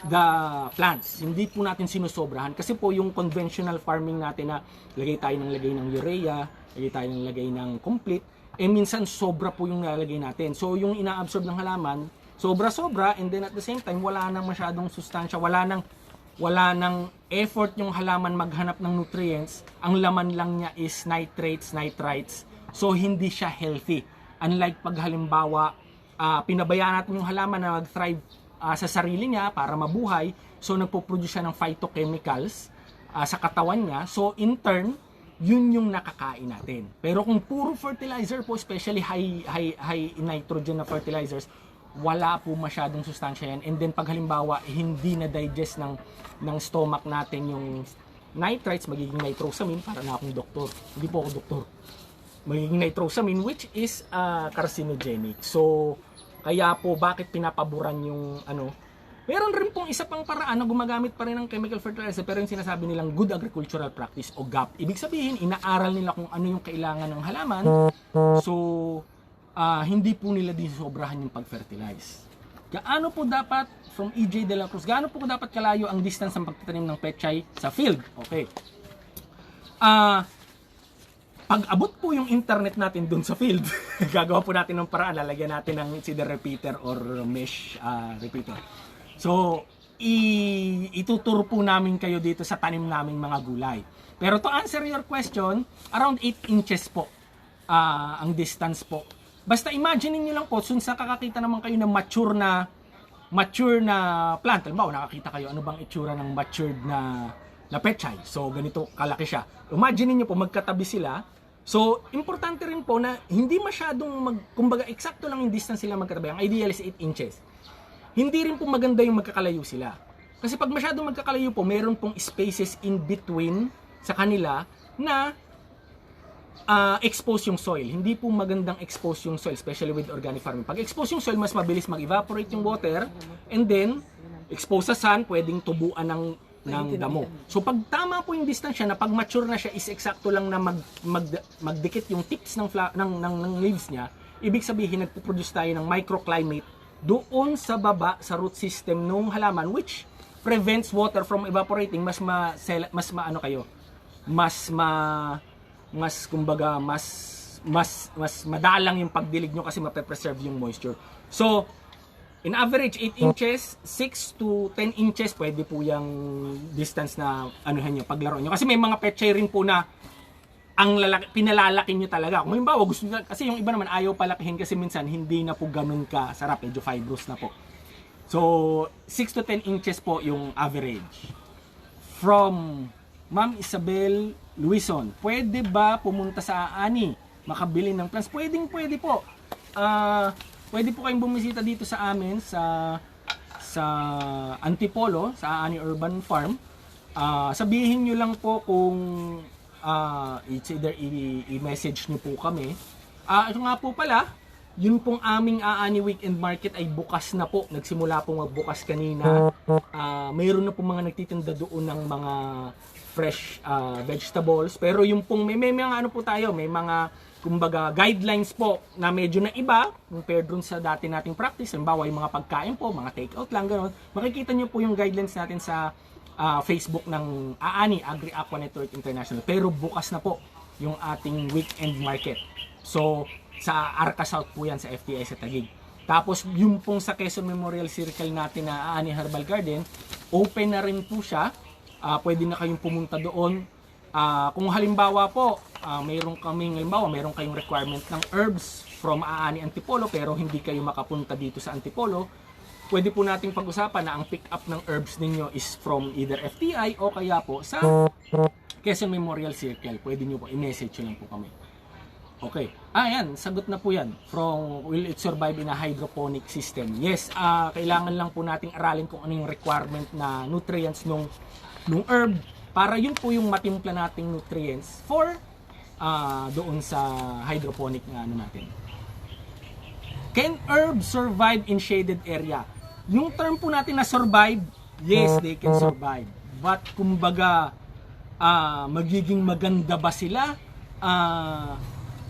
the plants. Hindi po natin sinusobrahan kasi po yung conventional farming natin na lagay tayo ng urea, lagay tayo ng lagay ng complete, minsan sobra po yung nilalagay natin. So yung ina-absorb ng halaman, sobra-sobra and then at the same time wala nang masyadong sustansya, wala nang effort yung halaman maghanap ng nutrients. Ang laman lang niya is nitrates, nitrites. So, hindi siya healthy. Unlike pag halimbawa, pinabayaan natin yung halaman na mag-thrive sa sarili niya para mabuhay. So, nagpo-produce siya ng phytochemicals sa katawan niya. So, in turn, yun yung nakakain natin. Pero kung puro fertilizer po, especially high nitrogen na fertilizers, wala po masyadong sustansya yan. And then pag halimbawa hindi na digest ng stomach natin yung nitrites, magiging nitrosamine. Para na akong doktor. Hindi po ako doktor. Magiging nitrosamine which is carcinogenic. So kaya po bakit pinapaboran yung meron rin pong isa pang paraan na gumagamit pa rin ng chemical fertilizer pero yung sinasabi nilang good agricultural practice o GAP. Ibig sabihin, inaaral nila kung ano yung kailangan ng halaman. So hindi po nila disobrahan yung pag-fertilize. Gaano po dapat, from EJ De La Cruz, gaano po dapat kalayo ang distance ng pagtatanim ng pechay sa field? Okay. Pag abot po yung internet natin dun sa field, gagawa po natin ng paraan, lalagyan natin ng either repeater or mesh repeater. So, ituturo po namin kayo dito sa tanim naming mga gulay. Pero to answer your question, around 8 inches po ang distance po. Basta imagine niyo lang po, since nakakakita naman kayo ng mature na plant. Halimbawa, nakakita kayo ano bang itsura ng matured na pechay. So, ganito kalaki siya. Imagine niyo po, magkatabi sila. So, importante rin po na hindi masyadong kumbaga, eksakto lang yung distance sila magkatabi. Ang ideal is 8 inches. Hindi rin po maganda yung magkakalayo sila. Kasi pag masyadong magkakalayo po, meron pong spaces in between sa kanila na expose yung soil. Hindi po magandang expose yung soil, especially with organic farming. Pag expose yung soil, mas mabilis mag-evaporate yung water, and then, expose sa sun, pwedeng tubuan ng damo. So, pag tama po yung distansya na pag mature na siya, is eksakto lang na magdikit yung tips ng leaves niya, ibig sabihin, nagpo-produce tayo ng microclimate doon sa baba, sa root system ng halaman, which prevents water from evaporating. Mas madalang yung pagdilig nyo kasi mape-preserve yung moisture. So, In average, 8 inches, 6 to 10 inches, pwede po yung distance na anuhan nyo, paglaro nyo. Kasi may mga petchay rin po na ang pinalalaki nyo talaga. Kung halimbawa, gusto nyo, kasi yung iba naman ayaw palakihin kasi minsan hindi na po ganun ka sarap, medyo fibrous na po. So, 6 to 10 inches po yung average. From Ma'am Isabel Luison, pwede ba pumunta sa Aani, makabili ng plants? Pwede po. Pwede po kayong bumisita dito sa amin sa Antipolo, sa Aani Urban Farm. Sabihin nyo lang po kung it's either i-message nyo po kami. Ito nga po pala, yun pong aming Aani Weekend Market ay bukas na po. Nagsimula pong magbukas kanina. Mayroon na po mga nagtitinda doon ng mga fresh vegetables. Pero yung pong may mga ano po tayo, may mga kumbaga guidelines po na medyo na iba compared dun sa dati nating practice. Halimbawa yung mga pagkain po, mga take out lang, gano'n. Makikita nyo po yung guidelines natin sa Facebook ng Aani, Agri Aqua Network International. Pero bukas na po yung ating weekend market. So, sa Arca South po yan, sa FTI sa Taguig. Tapos, yung pong sa Quezon Memorial Circle natin na Aani Herbal Garden, open na rin po siya. Pwede na kayong pumunta doon. Kung halimbawa po, mayroon kayong requirement ng herbs from Aani Antipolo pero hindi kayo makapunta dito sa Antipolo, pwede po nating pag-usapan na ang pick up ng herbs ninyo is from either FTI o kaya po sa Quezon Memorial Circle. Pwede nyo po, i-message lang po kami. Okay. Yan, sagot na po yan. From will it survive in a hydroponic system? Yes, kailangan lang po nating aralin kung ano yung requirement na nutrients nung herb para yun po yung matimpla nating nutrients for doon sa hydroponic na ano natin. Can herbs survive in shaded area? Yung term po natin na survive, yes, they can survive. But kumbaga, magiging maganda ba sila?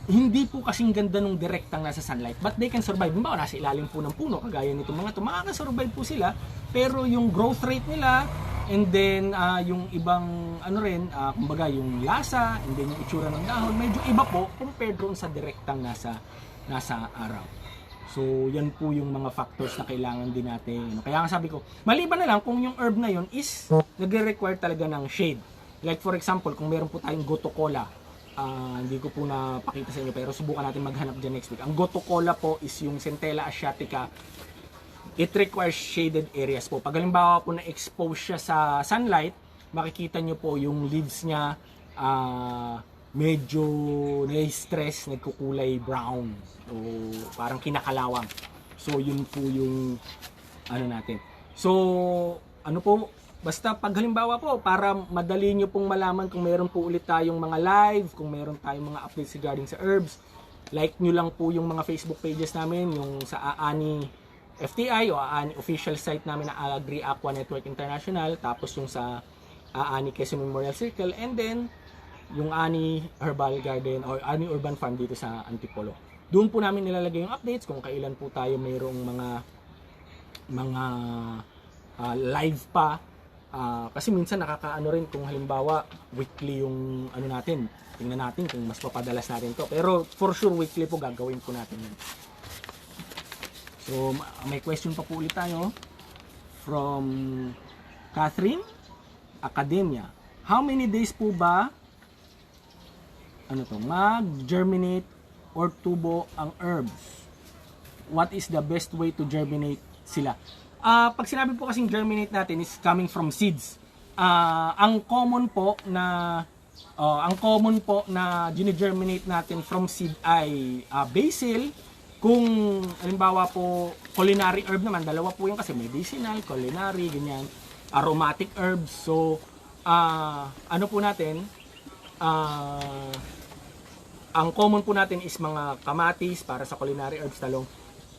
Hindi po kasing ganda nung direktang nasa sunlight, but they can survive. Halimbawa, nasa ilalim po ng puno, kagaya nito mga ito, makakasurvive po sila, pero yung growth rate nila, and then yung ibang ano rin, kumbaga yung lasa, and then yung itsura ng dahon, medyo iba po compared doon sa direktang nasa araw. So, yan po yung mga factors na kailangan din natin. Kaya nga sabi ko, maliban na lang kung yung herb na yun is nagre-require talaga ng shade. Like for example, kung meron po tayong goto cola, hindi ko po napakita sa inyo pero subukan natin maghanap dyan next week. Ang goto cola po is yung Centella asiatica. It requires shaded areas po. Pag halimbawa po na-expose siya sa sunlight, makikita nyo po yung leaves niya medyo na-stress, nagkukulay brown o parang kinakalawang. So yun po yung ano natin. So ano po, basta pag halimbawa po, para madali nyo pong malaman kung meron po ulit tayong mga live, kung meron tayong mga updates regarding sa herbs, like nyo lang po yung mga Facebook pages namin, yung sa Aani FTI o Aani official site namin na Agri Aqua Network International, tapos yung sa Aani Quezon Memorial Circle, and then yung Aani Herbal Garden or Aani Urban Farm dito sa Antipolo. Doon po namin nilalagay yung updates kung kailan po tayo mayroong mga live pa. Kasi minsan nakakaano rin kung halimbawa weekly yung ano natin. Tingnan natin kung mas papadalas natin to. Pero for sure weekly po gagawin po natin yun. So may question pa po ulit tayo from Catherine Academia. How many days po ba mag-germinate or tubo ang herbs? What is the best way to germinate sila? Pag sinabi po kasing germinate natin is coming from seeds. Ang common po na gine-germinate natin from seed ay basil. Kung halimbawa po culinary herb naman, dalawa po 'yung kasi medicinal, culinary, ganyan, aromatic herbs. So ano po natin, ang common po natin is mga kamatis para sa culinary herbs, talong.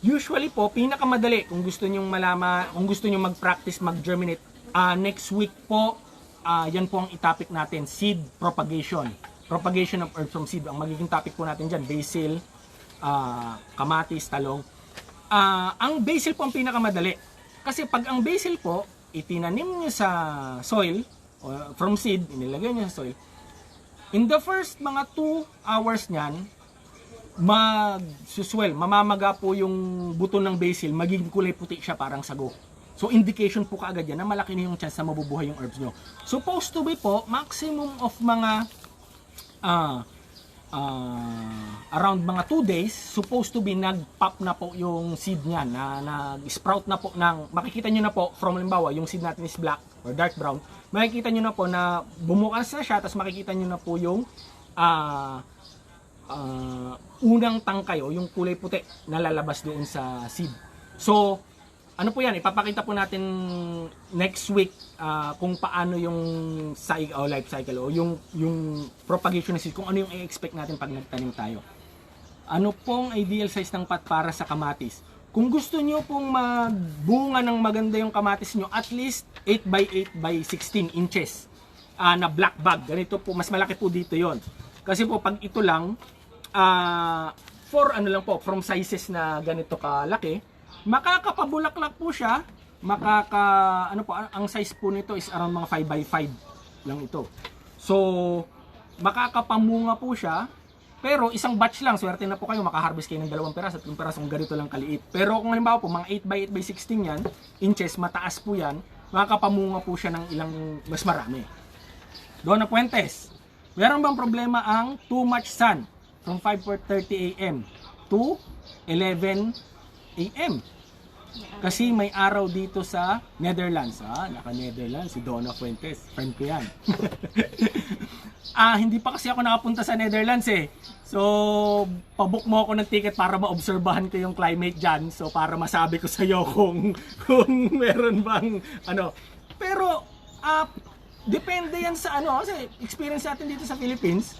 Usually po, pinakamadali kung gusto nyong malaman, kung gusto nyong mag-practice, mag-germinate, next week po, yan po ang topic natin, seed propagation. Propagation of herbs from seed. Ang magiging topic po natin dyan, basil, kamatis, talong. Ang basil po ang pinakamadali. Kasi pag ang basil po, itinanim nyo sa soil, from seed, inilagay nyo sa soil, in the first mga 2 hours nyan, magsuswell, mamamaga po yung buto ng basil, magiging kulay puti siya parang sago. So indication po kaagad yan na malaki na yung chance na mabubuhay yung herbs nyo. Supposed to be po, maximum of mga around mga 2 days, supposed to be nag-pop na po yung seed niya, na nag-sprout na po ng, makikita nyo na po, from limbawa, yung seed natin is black or dark brown, makikita nyo na po na bumukas na siya, tapos makikita nyo na po yung unang tangkay o yung kulay puti na lalabas doon sa seed. So, ano po yan, ipapakita po natin next week kung paano yung life cycle o yung propagation ng seed, kung ano yung i-expect natin pag nagtanim tayo. Ano pong ideal size ng pot para sa kamatis? Kung gusto nyo pong magbunga ng maganda yung kamatis nyo, at least 8x8x16 inches na black bag. Ganito po, mas malaki po dito yon. Kasi po pag ito lang, for ano lang po, from sizes na ganito kalaki, makakapabulaklak po siya, ano po, ang size po nito is around mga 5x5 lang ito. So, makakapamunga po siya, pero isang batch lang, swerte na po kayo, makaharvest kayo ng 2 peraso at 3 peraso kung ganito lang kaliit. Pero kung halimbawa po, mga 8x8x16 yan, inches, mataas po yan, makakapamunga po siya ng ilang, mas marami. Donna Puentes, meron bang problema ang too much sun from 5:30 AM to 11 AM? Kasi may araw dito sa Netherlands. Naka-Netherlands, si Donna Fuentes. Friend ko yan. Hindi pa kasi ako nakapunta sa Netherlands eh. So, pabook mo ako ng ticket para maobserbahan ko yung climate dyan. So, para masabi ko sa'yo kung meron bang ano. Pero, depende yan sa ano. Kasi experience natin dito sa Philippines,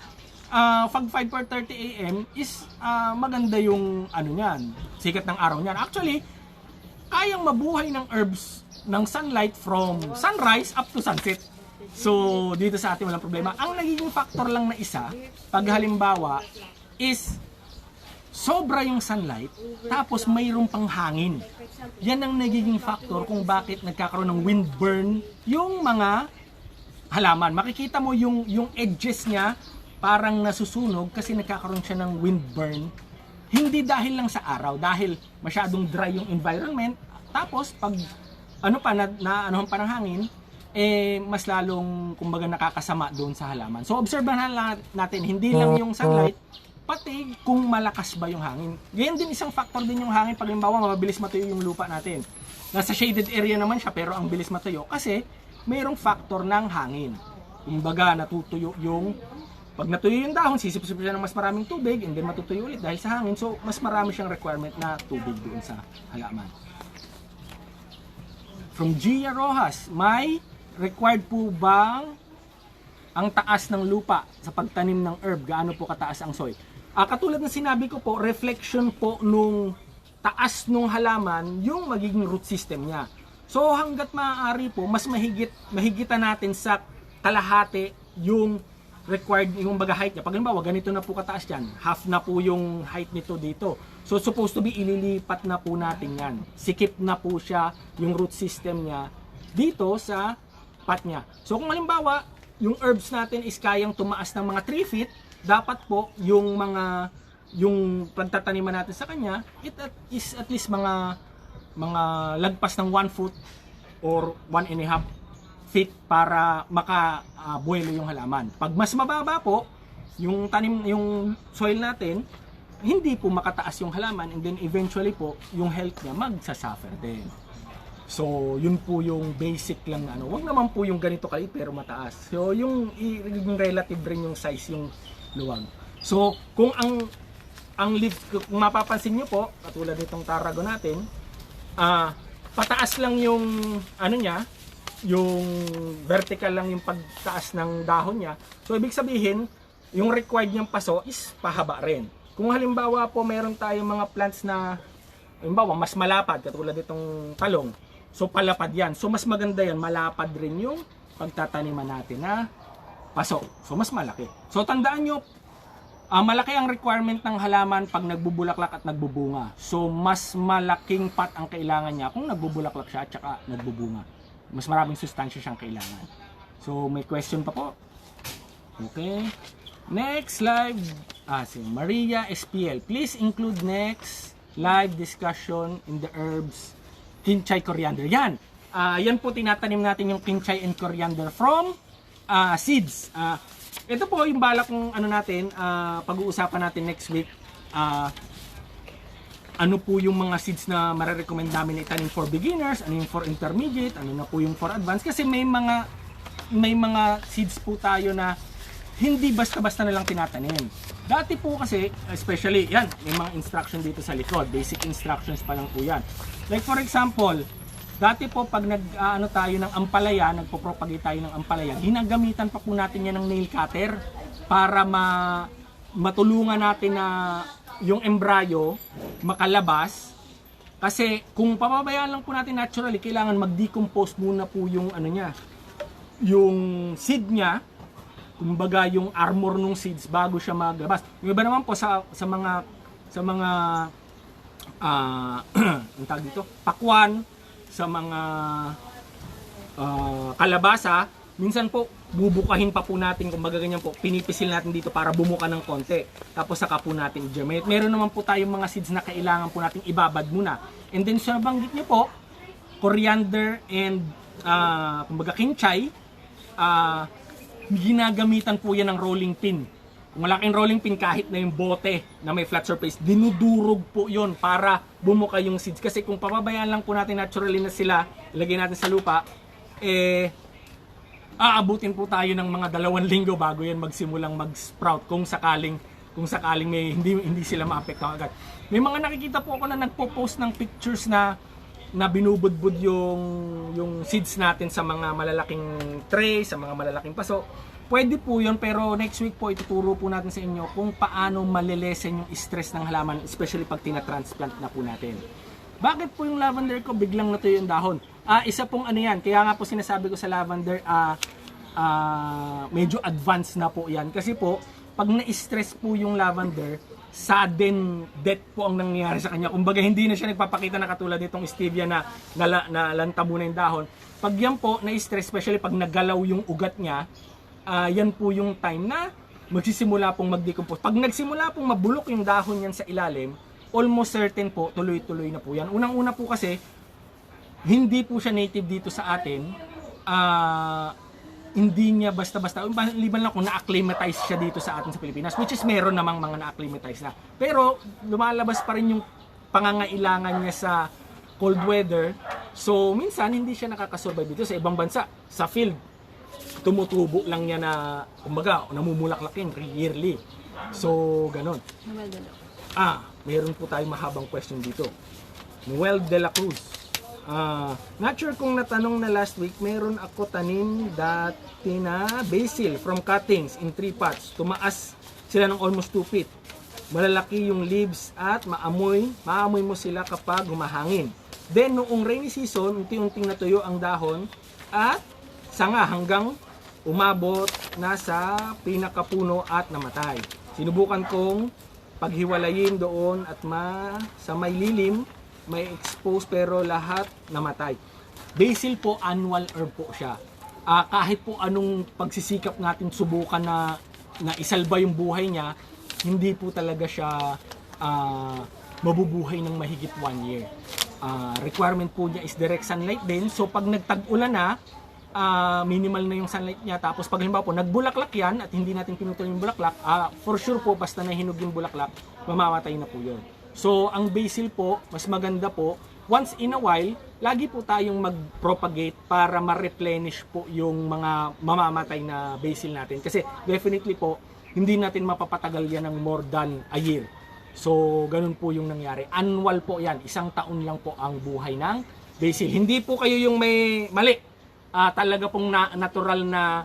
pag 5:30 AM is maganda yung ano niyan, sikat ng araw niyan. Actually, kayang mabuhay ng herbs ng sunlight from sunrise up to sunset. So, dito sa atin walang problema. Ang nagiging factor lang na isa, pag halimbawa, is sobra yung sunlight, tapos mayroong pang hangin. Yan ang nagiging factor kung bakit nagkakaroon ng windburn yung mga halaman. Makikita mo yung edges niya, parang nasusunog kasi nagkakaroon siya ng windburn. Hindi dahil lang sa araw, dahil masyadong dry yung environment. Tapos pag ano pa anuhan pa ng hangin, mas lalong kumbaga nakakasama doon sa halaman. So obserbahan lang natin, hindi lang yung sunlight, pati kung malakas ba yung hangin. Ganyan din, isang factor din yung hangin. Pag halimbawa mabilis matuyo yung lupa natin, nasa shaded area naman siya pero ang bilis matuyo kasi mayroong factor ng hangin. Kumbaga natutuyo yung, pag natuyo yung dahon, sisip-sip siya ng mas maraming tubig and then matutuyo ulit dahil sa hangin. So, mas marami siyang requirement na tubig doon sa halaman. From Gia Rojas, may required po bang ang taas ng lupa sa pagtanim ng herb? Gaano po kataas ang soil? Katulad ng sinabi ko po, reflection po nung taas nung halaman yung magiging root system niya. So, hanggat maaari po, mas mahigitan natin sa kalahati yung required yung baga height niya. Pag halimbawa, ganito na po kataas yan, half na po yung height nito dito. So, supposed to be ililipat na po natin yan. Sikip na po siya yung root system niya dito sa pot niya. So, kung halimbawa, yung herbs natin is kayang tumaas ng mga 3 feet, dapat po yung pagtataniman natin sa kanya, is at least mga lagpas ng 1 foot or 1.5 feet para makabuelo yung halaman. Pag mas mababa po yung yung soil natin, hindi po makataas yung halaman and then eventually po yung health niya magsasuffer din. So yun po yung basic lang na ano. Wag naman po yung ganito kaliit pero mataas. So yung relative rin yung size yung luwag. So kung ang leaf, kung mapapansin niyo po, katulad nitong tarago natin, pataas lang yung ano niya, yung vertical lang yung pagtaas ng dahon niya. So ibig sabihin, yung required niyang paso is pahaba rin. Kung halimbawa po meron tayong mga plants na halimbawa mas malapad, katulad itong talong, so palapad yan. So mas maganda yan, malapad rin yung pagtataniman natin na paso. So mas malaki. So tandaan nyo, malaki ang requirement ng halaman pag nagbubulaklak at nagbubunga. So mas malaking pot ang kailangan niya kung nagbubulaklak siya at saka nagbubunga. Mas maraming sustansya siyang kailangan. So may question pa po? Okay. Next live Si Maria SPL, please include next live discussion in the herbs kinchay coriander. Yan. Yan po tinatanim natin yung kinchay and coriander from seeds. Ito po yung balak kong ano natin, pag-uusapan natin next week. Ano po yung mga seeds na marerecommend namin na itanim for beginners, ano yung for intermediate, ano na po yung for advanced. Kasi may mga seeds po tayo na hindi basta-basta na lang tinatanim. Dati po kasi, especially, yan, may mga instruction dito sa likod. Basic instructions pa lang po yan. Like for example, dati po pag nag-ano tayo ng ampalaya, nagpo-propagate tayo ng ampalaya, ginagamitan pa po natin yan ng nail cutter para matulungan natin na yung embryo makalabas. Kasi kung papabayaan lang po natin naturally, kailangan mag-decompose muna po yung ano niya, yung seed niya, kumbaga yung armor ng seeds bago siya maglabas. Yung iba naman po sa mga ang tawag dito, pakwan, sa mga kalabasa, minsan po bubukahin pa po natin, kumbaga ganyan po, pinipisil natin dito para bumuka ng konti. Tapos saka po natin i-germinate. Meron naman po tayong mga seeds na kailangan po nating ibabad muna. And then sa nabanggit niyo po, coriander and kumbaga kinchay, ginagamitan po yan ng rolling pin. Kung malaking rolling pin, kahit na yung bote na may flat surface, dinudurog po yon para bumuka yung seeds. Kasi kung papabayaan lang po natin naturally na sila, ilagay natin sa lupa, aabutin po tayo ng mga 2 linggo bago yan magsimulang mag-sprout kung sakaling may hindi sila maapektuhan agad. May mga nakikita po ako na nagpo-post ng pictures na binubudbud yung seeds natin sa mga malalaking tray, sa mga malalaking paso. Pwede po yun, pero next week po ituturo po natin sa inyo kung paano malilesen yung stress ng halaman, especially pag tinatransplant na po natin. Bakit po yung lavender ko biglang natuyo yung dahon? Isa pong ano yan, kaya nga po sinasabi ko sa lavender, medyo advanced na po yan. Kasi po, pag na-stress po yung lavender, sudden death po ang nangyayari sa kanya. Kumbaga hindi na siya nagpapakita na katulad nitong stevia na lantabo na yung dahon. Pag yan po na-stress, especially pag naggalaw yung ugat niya, yan po yung time na magsisimula pong mag-decompose. Pag nagsimula pong mabulok yung dahon yan sa ilalim, almost certain po, tuloy-tuloy na po yan. Unang-una po kasi, hindi po siya native dito sa atin. Hindi niya basta-basta, liban lang kung na-acclimatize siya dito sa atin sa Pilipinas, which is meron namang mga na-acclimatize na. Pero lumalabas pa rin yung pangangailangan niya sa cold weather. So minsan hindi siya nakakasurvive dito sa ibang bansa. Sa field, tumutubo lang niya na, kumbaga, namumulaklak yun yearly. So ganon. Meron po tayong mahabang question dito. Noel de la Cruz. Not sure kung natanong na last week, meron ako tanim dati na basil from cuttings in 3 pots. Tumaas sila ng almost 2 feet. Malalaki yung leaves at maamoy mo sila kapag humahangin. Then noong rainy season, unti-unting natuyo ang dahon at sanga hanggang umabot na sa pinakapuno at namatay. Sinubukan kong paghiwalayin doon at sa may lilim, may expose pero lahat namatay. Basil po, annual herb po siya. Kahit po anong pagsisikap natin subukan na isalba yung buhay niya, hindi po talaga siya mabubuhay ng mahigit 1 year. Requirement po niya is direct sunlight din. So pag nagtag-ulan na, minimal na yung sunlight niya. Tapos pag halimbawa po nagbulaklak yan at hindi natin pinutol yung bulaklak, for sure po basta nahinog yung bulaklak, mamamatay na po yun. So ang basil po, mas maganda po, once in a while, lagi po tayong mag-propagate para ma-replenish po yung mga mamamatay na basil natin. Kasi definitely po, hindi natin mapapatagal yan ng more than a year. So ganun po yung nangyari. Annual po yan, 1 taon lang po ang buhay ng basil. Hindi po kayo yung may mali. Talaga pong natural na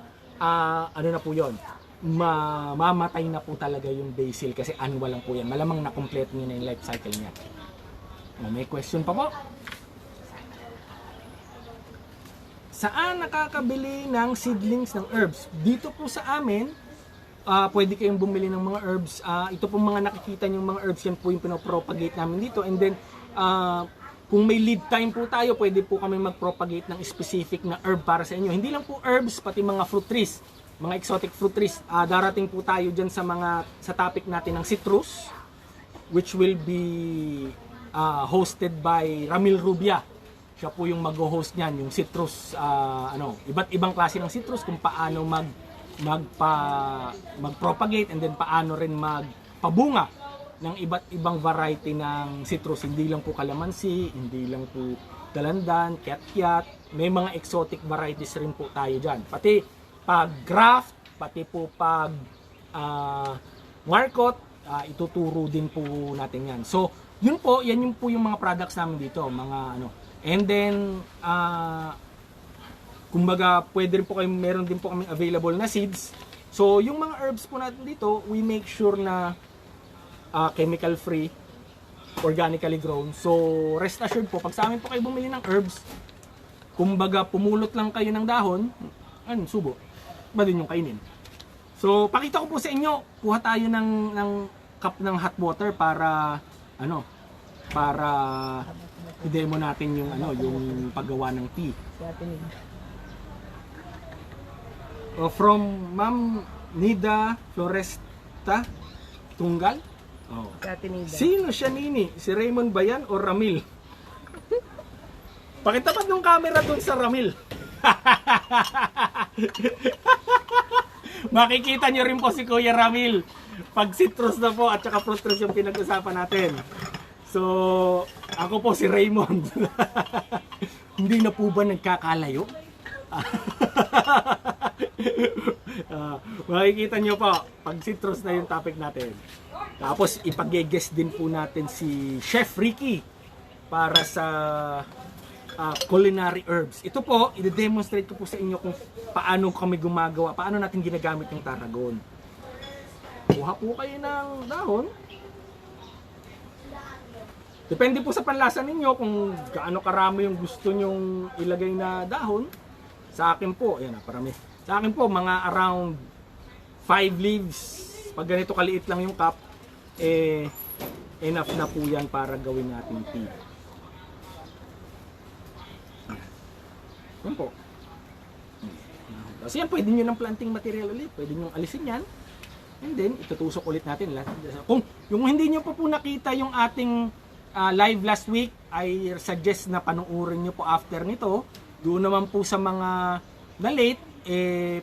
ano na po yun, mamamatay na po talaga yung basil kasi annual lang po yan. Malamang na-complete niya na yung life cycle niya. May question pa po? Saan nakakabili ng seedlings ng herbs? Dito po sa amin, pwede kayong bumili ng mga herbs. Ito po mga nakikita nyo mga herbs, yan po yung pinopropagate namin dito. And then, kung may lead time po tayo, pwede po kami mag-propagate ng specific na herb para sa inyo. Hindi lang po herbs, pati mga fruit trees. mga exotic fruit trees. Darating po tayo dyan sa topic natin ng citrus, which will be hosted by Ramil Rubia. Siya po yung mag-host niyan, yung citrus, iba't ibang klase ng citrus, kung paano mag-propagate and then paano rin magpabunga ng iba't ibang variety ng citrus. Hindi lang po kalamansi, hindi lang po dalandan, kiat-kiat, may mga exotic varieties rin po tayo dyan. Pati pag graft, pati po pag marcot, ituturo din po natin yan. So, yan yung po yung mga products namin dito, mga and then, kumbaga, pwede rin po kayo, meron din po kami available na seeds. So, yung mga herbs po natin dito, we make sure na chemical free, organically grown. So, rest assured po, pag sa amin po kayo bumili ng herbs, kumbaga, pumulot lang kayo ng dahon, subo, ba din yung kainin. So, pakita ko po sa inyo, kuha tayo ng cup ng hot water para, para i-demo natin yung, yung paggawa ng tea. From Ma'am Nida Floresta Tunggal. Sino siya, Nini? Si Raymond ba yan o Ramil? Pakitapat yung camera dun sa Ramil. Makikita nyo rin po si Kuya Ramil pag citrus na po at saka fruit trees yung pinag-usapan natin. So, ako po si Raymond. Hindi na po ba nagkakalayo? Makikita nyo po pag citrus na yung topic natin. Tapos ipag-guest din po natin si Chef Ricky para sa culinary herbs. Ito po, i-demonstrate ko po sa inyo kung paano kami gumagawa, paano natin ginagamit yung tarragon. Kuha po kayo ng dahon. Depende po sa panlasa ninyo kung gaano karami yung gusto nyong ilagay na dahon. Sa akin po, ayan parami. Sa akin po, mga around 5 leaves. Pag ganito kaliit lang yung cup, enough na po yan para gawin natin tea. Yan po. Kasi yan, pwede nyo ng planting material ulit. Pwede nyo alisin yan. And then, itutusok ulit natin. Kung yung hindi nyo pa po nakita yung ating live last week, I suggest na panuorin nyo po after nito. Doon naman po sa mga na late,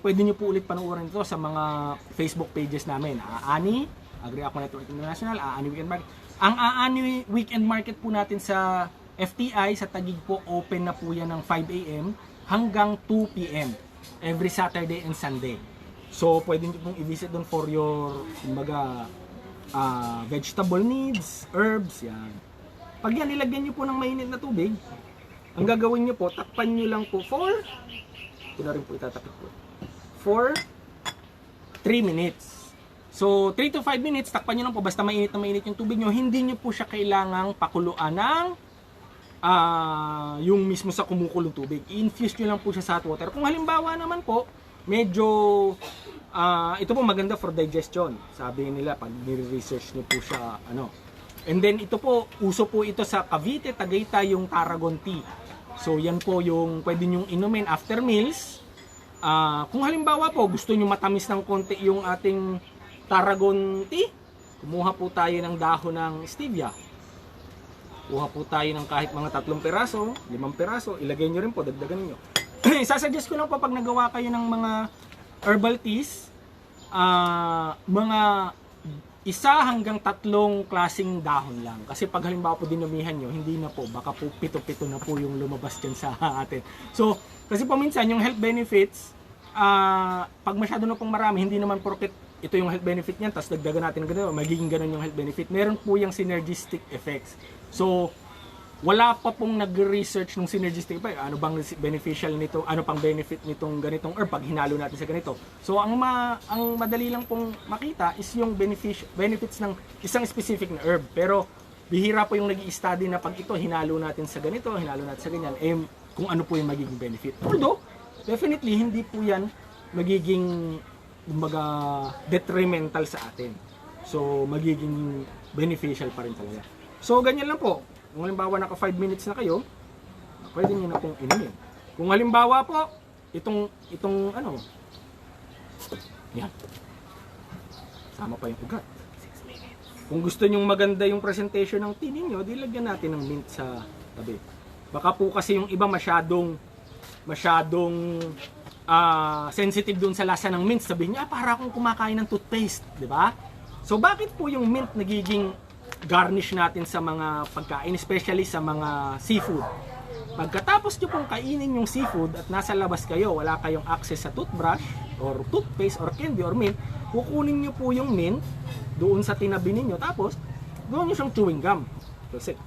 pwede nyo po ulit panuorin ito sa mga Facebook pages namin. Aani, Agri Aqua Network International, Aani Weekend Market. Ang Aani Weekend Market po natin sa FTI, sa Taguig po, open na po yan ng 5 AM hanggang 2 PM. Every Saturday and Sunday. So, pwede nyo pong i-visit doon for your, kumbaga, vegetable needs, herbs, yan. Pag yan, ilagyan nyo po ng mainit na tubig, ang gagawin nyo po, takpan nyo lang po ito na rin po itatapit po, for 3 minutes. So, 3 to 5 minutes, takpan nyo lang po, basta mainit na mainit yung tubig nyo, hindi nyo po siya kailangang pakuluan ng yung mismo sa kumukulong tubig. I-infuse nyo lang po siya sa hot water. Kung halimbawa naman po, medyo, ito po maganda for digestion. Sabi nila, pag nire-research nyo po siya, And then, ito po, uso po ito sa Cavite, Tagaytay, yung Tarragon tea. So, yan po yung pwede nyong inumin after meals. Kung halimbawa po, gusto nyo matamis ng konti yung ating Tarragon tea, kumuha po tayo ng dahon ng stevia. Kuha po tayo ng kahit mga 3 piraso, 5 piraso, ilagay nyo rin po, dagdagan nyo. Sasuggest ko lang po pag nagawa kayo ng mga herbal teas, mga 1 hanggang 3 klaseng dahon lang. Kasi pag halimbawa po dinumihan nyo, hindi na po, baka po 7 na po yung lumabas dyan sa atin. So, kasi po minsan yung health benefits, pag masyado na pong marami, hindi naman porket ito yung health benefit niyan, tapos dagdagan natin ganun, magiging ganun yung health benefit. Meron po yung synergistic effects. So, wala pa pong nag-research ng synergistic effect. Ano bang beneficial nito? Ano pang benefit nitong ganitong herb pag hinalo natin sa ganito? So, ang madali lang pong makita is yung benefits ng isang specific na herb. Pero, bihira po yung nag-i-study na pag ito hinalo natin sa ganito, hinalo natin sa ganyan, kung ano po yung magiging benefit. Although, definitely, hindi po yan magiging kumbaga detrimental sa atin. So, magiging beneficial pa rin talaga. So, ganyan lang po. Kung halimbawa naka 5 minutes na kayo, pwede nyo na pong inumin. Kung halimbawa po, itong Yan. Sama pa yung ugat. Kung gusto nyong maganda yung presentation ng tea ninyo, di lagyan natin ng mint sa tabi. Baka po kasi yung iba masyadong sensitive dun sa lasa ng mint. Sabihin niya, para akong kumakain ng toothpaste, di ba? So bakit po yung mint nagiging garnish natin sa mga pagkain, especially sa mga seafood? Pagkatapos nyo pong kainin yung seafood at nasa labas kayo, wala kayong access sa toothbrush or toothpaste or candy or mint, kukunin nyo po yung mint doon sa tinabi ninyo, tapos gawin nyo siyang chewing gum. That's it.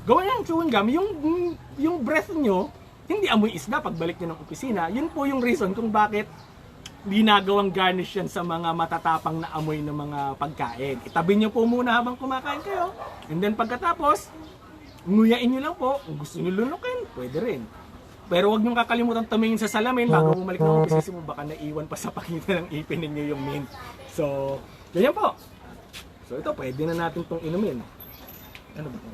Gawin nyo yung chewing gum, yung breath nyo hindi amoy isda pagbalik nyo ng opisina. Yun po yung reason kung bakit ginagawang garnish yan sa mga matatapang na amoy ng mga pagkain. Itabi nyo po muna habang kumakain kayo, and then pagkatapos nguyain nyo lang po. Kung gusto nyo lunukin, pwede rin. Pero huwag nyo kakalimutan tumingin sa salamin bago bumalik ng office kasi baka naiwan pa sa pagitan ng ipin ninyo yung mint. So, ganyan po. So ito, pwede na natin itong inumin. Ano ba ito?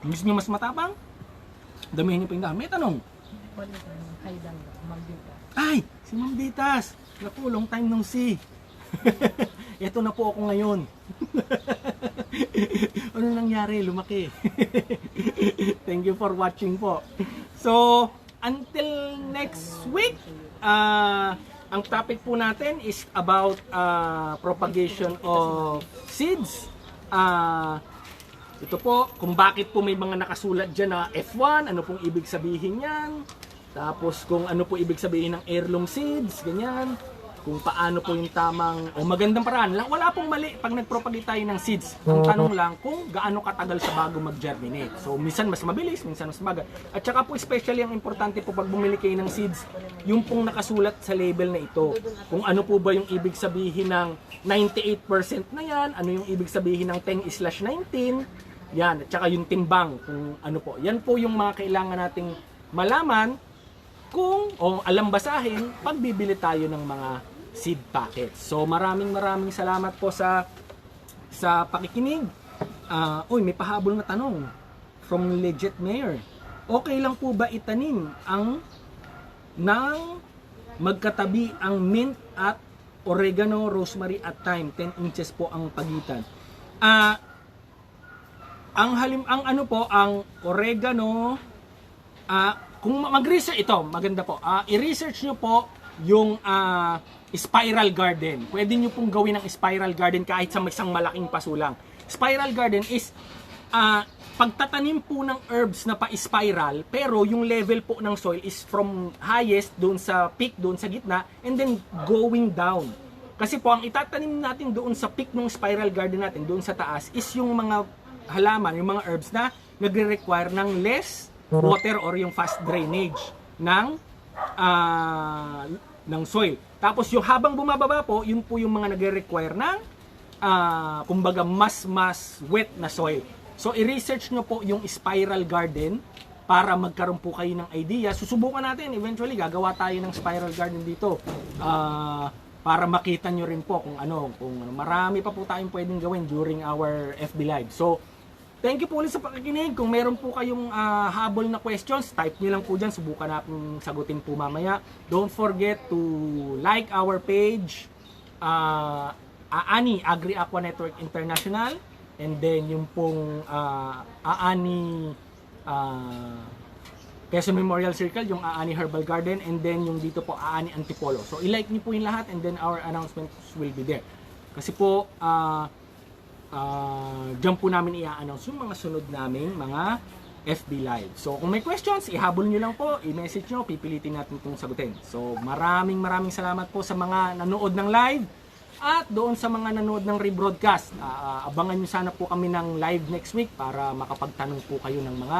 Kung gusto nyo mas matapang, damihin nyo pa yung dami. May tanong. Ay, si Ma'am Ditas. Naku, long time nung see. Ito na po ako ngayon. Ano nangyari? Lumaki. Thank you for watching po. So, until next week, ang topic po natin is about propagation of seeds. Ito po, kung bakit po may mga nakasulat dyan na F1, ano pong ibig sabihin yan. Tapos kung ano po ibig sabihin ng heirloom seeds, ganyan. Kung paano po yung tamang o magandang paraan. Wala pong mali pag nagpropagate tayo ng seeds. Ang tanong lang kung gaano katagal sa bago mag-germinate. So minsan mas mabilis, minsan mas maga. At saka po especially ang importante po pag bumili kayo ng seeds, yung pong nakasulat sa label na ito. Kung ano po ba yung ibig sabihin ng 98% na yan, ano yung ibig sabihin ng 10/19, yan. At saka yung timbang, kung ano po. Yan po yung mga kailangan nating malaman kung o alam basahin pag bibili tayo ng mga seed packets. So maraming salamat po sa pakikinig. May pahabol na tanong from Legit Mayor. Okay lang po ba itanim ng magkatabi ang mint at oregano, rosemary at thyme? 10 inches po ang pagitan. Ang oregano, kung mag-research ito, maganda po. I-research nyo po yung spiral garden. Pwede nyo pong gawin ng spiral garden kahit sa isang malaking pasulang. Spiral garden is pagtatanim po ng herbs na pa-spiral, pero yung level po ng soil is from highest doon sa peak, doon sa gitna, and then going down. Kasi po ang itatanim natin doon sa peak ng spiral garden natin, doon sa taas, is yung mga halaman, yung mga herbs na nagre-require ng less water or yung fast drainage ng soil. Tapos yung habang bumababa po, yun po yung mga nagre-require ng kumbaga mas wet na soil. So i-research nyo po yung spiral garden para magkaroon po kayo ng idea. Susubukan natin, eventually gagawa tayo ng spiral garden dito. Para makita nyo rin po kung marami pa po tayong pwedeng gawin during our FB Live. So thank you po ulit sa pakikinig. Kung meron po kayong habol na questions, type nyo lang po dyan. Subukan natin sagutin po mamaya. Don't forget to like our page, Aani Agri Aqua Network International. And then yung pong Aani Quezon Memorial Circle, yung Aani Herbal Garden. And then yung dito po Aani Antipolo. So i-like nyo po yung lahat and then our announcements will be there. Kasi po dyan po namin i-announce yung mga sunod naming mga FB Live. So kung may questions, ihabol nyo lang po, i-message nyo, pipilitin natin itong sagutin. So maraming salamat po sa mga nanood ng live at doon sa mga nanood ng rebroadcast. Abangan nyo sana po kami ng live next week para makapagtanong po kayo ng mga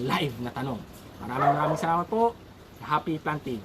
live na tanong. Maraming salamat po. Happy planting!